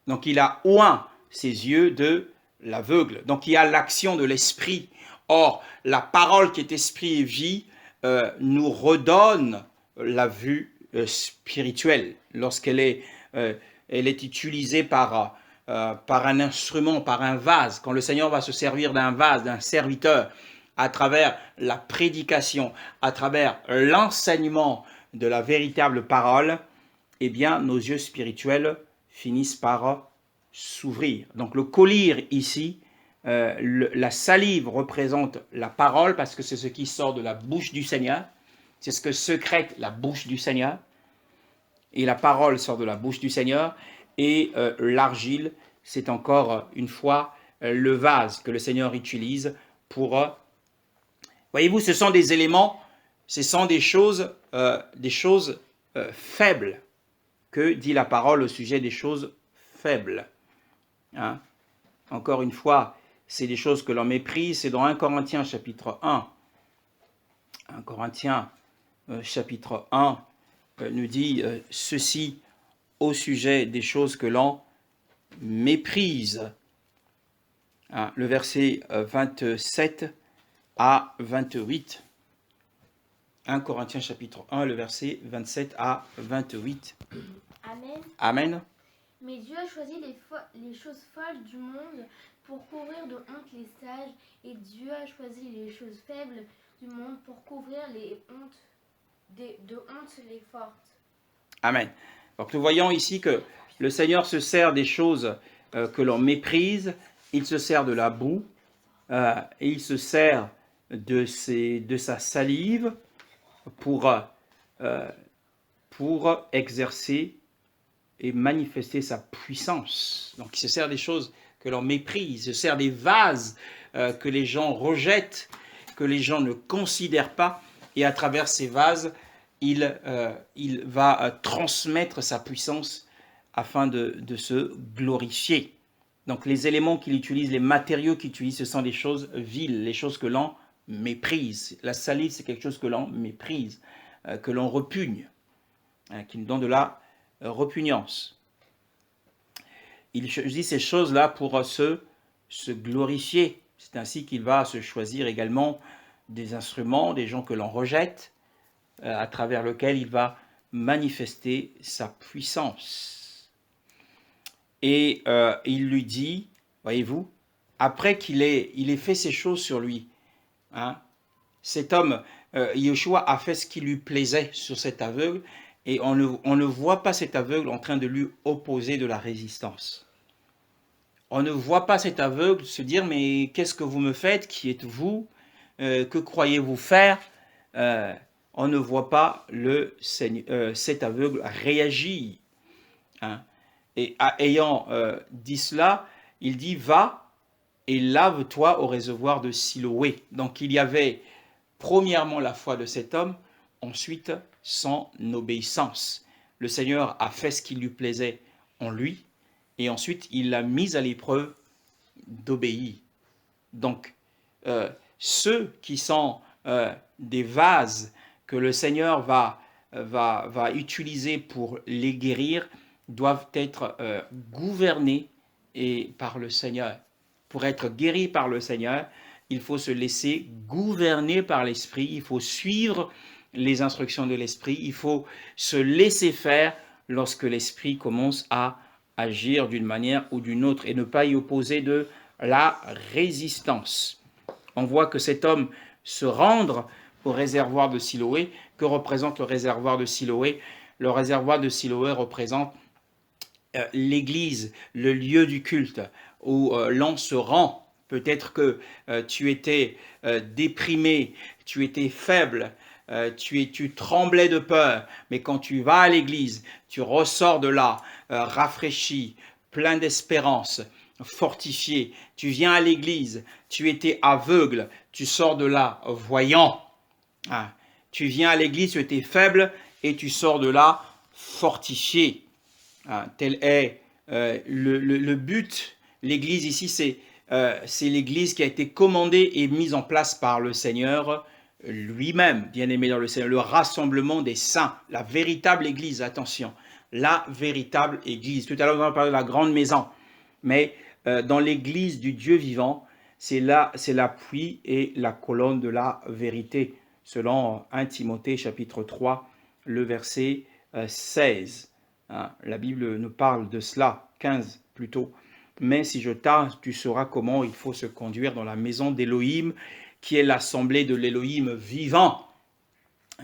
Donc il a oint ses yeux de l'aveugle. Donc il y a l'action de l'esprit. Or, la parole qui est esprit et vie nous redonne la vue spirituelle lorsqu'elle est utilisée par un instrument, par un vase. Quand le Seigneur va se servir d'un vase, d'un serviteur, à travers la prédication, à travers l'enseignement de la véritable parole, eh bien, nos yeux spirituels finissent par s'ouvrir. Donc le collyre ici, la salive représente la parole parce que c'est ce qui sort de la bouche du Seigneur. C'est ce que secrète la bouche du Seigneur. Et la parole sort de la bouche du Seigneur. Et l'argile, c'est encore une fois le vase que le Seigneur utilise pour... voyez-vous, ce sont des éléments, ce sont des choses faibles. Que dit la parole au sujet des choses faibles? Hein? Encore une fois, c'est des choses que l'on méprise. C'est dans 1 Corinthiens chapitre 1. 1 Corinthiens chapitre 1 nous dit ceci au sujet des choses que l'on méprise. Hein, le verset 27 à 28. 1 Corinthiens chapitre 1, le verset 27 à 28. Amen. Amen. Mais Dieu a choisi les choses folles du monde pour couvrir de honte les sages, et Dieu a choisi les choses faibles du monde pour couvrir de honte les fortes. Amen. Donc nous voyons ici que le Seigneur se sert des choses que l'on méprise, il se sert de la boue, et il se sert de sa salive pour exercer et manifester sa puissance. Donc il se sert des choses que l'on méprise, il se sert des vases que les gens rejettent, que les gens ne considèrent pas, et à travers ces vases, il va transmettre sa puissance afin de se glorifier. Donc les éléments qu'il utilise, les matériaux qu'il utilise, ce sont des choses viles, les choses que l'on méprise. La salive, c'est quelque chose que l'on méprise, que l'on repugne, qui nous donne de la repugnance. Il choisit ces choses-là pour se glorifier. C'est ainsi qu'il va se choisir également des instruments, des gens que l'on rejette, à travers lesquels il va manifester sa puissance. Et il lui dit, voyez-vous, après qu'il ait fait ces choses sur lui, hein, cet homme, Yeshua a fait ce qui lui plaisait sur cet aveugle, et on ne voit pas cet aveugle en train de lui opposer de la résistance. On ne voit pas cet aveugle se dire, mais qu'est-ce que vous me faites? Qui êtes-vous? Que croyez-vous faire? On ne voit pas cet aveugle réagir. Hein. Et ayant dit cela, il dit, va et lave-toi au réservoir de Siloé. Donc il y avait premièrement la foi de cet homme, ensuite son obéissance. Le Seigneur a fait ce qui lui plaisait en lui, et ensuite il l'a mis à l'épreuve d'obéir. Donc ceux qui sont des vases que le Seigneur va utiliser pour les guérir doivent être gouvernés par le Seigneur. Pour être guéri par le Seigneur, il faut se laisser gouverner par l'Esprit, il faut suivre les instructions de l'Esprit, il faut se laisser faire lorsque l'Esprit commence à agir d'une manière ou d'une autre et ne pas y opposer de la résistance. On voit que cet homme se rendre au réservoir de Siloé. Que représente le réservoir de Siloé? Le réservoir de Siloé représente l'église, le lieu du culte où l'on se rend. Peut-être que tu étais déprimé, tu étais faible, tu tremblais de peur, mais quand tu vas à l'église, tu ressors de là rafraîchi, plein d'espérance, fortifié. Tu viens à l'église, tu étais aveugle, tu sors de là voyant. Ah, tu viens à l'église, tu étais faible et tu sors de là fortifié. Ah, tel est le but. L'église ici, c'est l'église qui a été commandée et mise en place par le Seigneur lui-même, bien aimé dans le Seigneur, le rassemblement des saints, la véritable église, attention, la véritable église. Tout à l'heure, on a parlé de la grande maison, mais dans l'église du Dieu vivant, c'est l'appui et la colonne de la vérité, selon 1 Timothée chapitre 3, le verset 16. Hein, la Bible nous parle de cela, 15 plutôt. Mais si je tarde, tu sauras comment il faut se conduire dans la maison d'Élohim, qui est l'assemblée de l'Élohim vivant.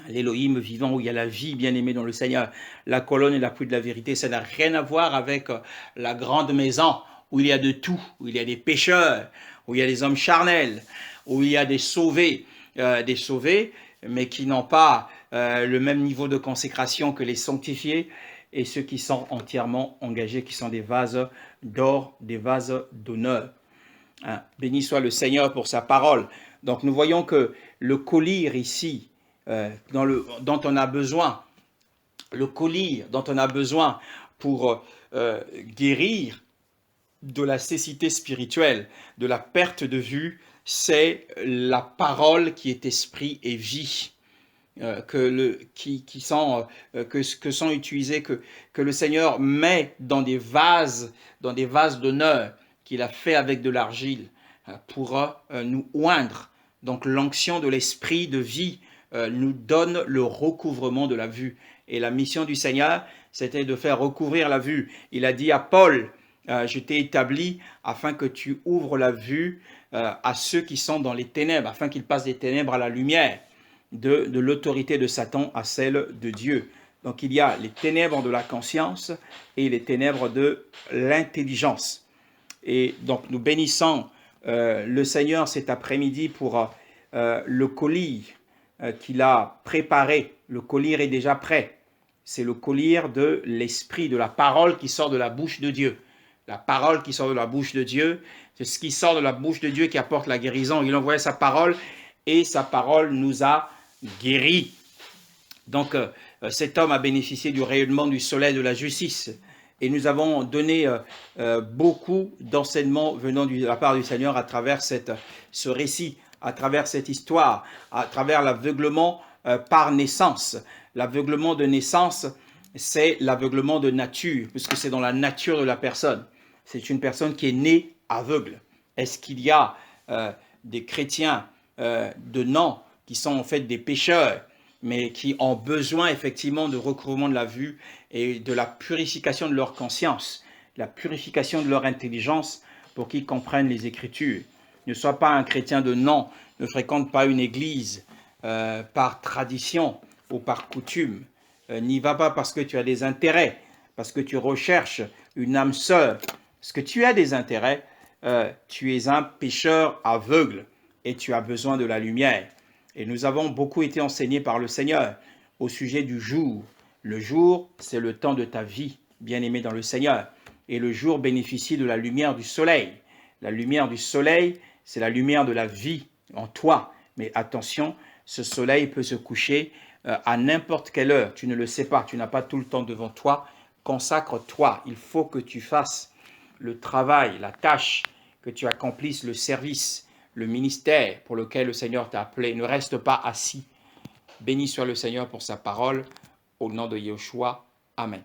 L'Élohim vivant où il y a la vie, bien aimée dans le Seigneur. La colonne et l'appui de la vérité, ça n'a rien à voir avec la grande maison où il y a de tout, où il y a des pécheurs, où il y a des hommes charnels, où il y a des sauvés, mais qui n'ont pas le même niveau de consécration que les sanctifiés et ceux qui sont entièrement engagés, qui sont des vases d'or, des vases d'honneur. Hein. Béni soit le Seigneur pour sa parole. Donc nous voyons que le collyre ici, dont on a besoin, le collyre dont on a besoin pour guérir de la cécité spirituelle, de la perte de vue, c'est la parole qui est esprit et vie. Que sont utilisés, que le Seigneur met dans des vases d'honneur qu'il a fait avec de l'argile pour nous oindre. Donc l'onction de l'esprit de vie nous donne le recouvrement de la vue. Et la mission du Seigneur, c'était de faire recouvrir la vue. Il a dit à Paul, je t'ai établi afin que tu ouvres la vue à ceux qui sont dans les ténèbres, afin qu'ils passent des ténèbres à la lumière. De l'autorité de Satan à celle de Dieu. Donc il y a les ténèbres de la conscience et les ténèbres de l'intelligence. Et donc nous bénissons le Seigneur cet après-midi pour le colis qu'il a préparé. Le colis est déjà prêt. C'est le colis de l'esprit, de la parole qui sort de la bouche de Dieu. La parole qui sort de la bouche de Dieu, c'est ce qui sort de la bouche de Dieu qui apporte la guérison. Il envoyait sa parole et sa parole nous a guéris. Donc cet homme a bénéficié du rayonnement du soleil de la justice. Et nous avons donné beaucoup d'enseignements venant de la part du Seigneur à travers ce récit, à travers cette histoire, à travers l'aveuglement par naissance. L'aveuglement de naissance, c'est l'aveuglement de nature, puisque c'est dans la nature de la personne. C'est une personne qui est née aveugle. Est-ce qu'il y a des chrétiens de nom qui sont en fait des pécheurs, mais qui ont besoin effectivement de recouvrement de la vue et de la purification de leur conscience, la purification de leur intelligence pour qu'ils comprennent les Écritures. Ne sois pas un chrétien de nom, ne fréquente pas une église par tradition ou par coutume. N'y va pas parce que tu as des intérêts, parce que tu recherches une âme sœur. Parce que tu as des intérêts, tu es un pécheur aveugle et tu as besoin de la lumière. Et nous avons beaucoup été enseignés par le Seigneur au sujet du jour. Le jour, c'est le temps de ta vie, bien-aimé dans le Seigneur. Et le jour bénéficie de la lumière du soleil. La lumière du soleil, c'est la lumière de la vie en toi. Mais attention, ce soleil peut se coucher à n'importe quelle heure. Tu ne le sais pas, tu n'as pas tout le temps devant toi. Consacre-toi. Il faut que tu fasses le travail, la tâche, que tu accomplisses le service, le ministère pour lequel le Seigneur t'a appelé. Ne reste pas assis. Béni soit le Seigneur pour sa parole. Au nom de Yeshua. Amen.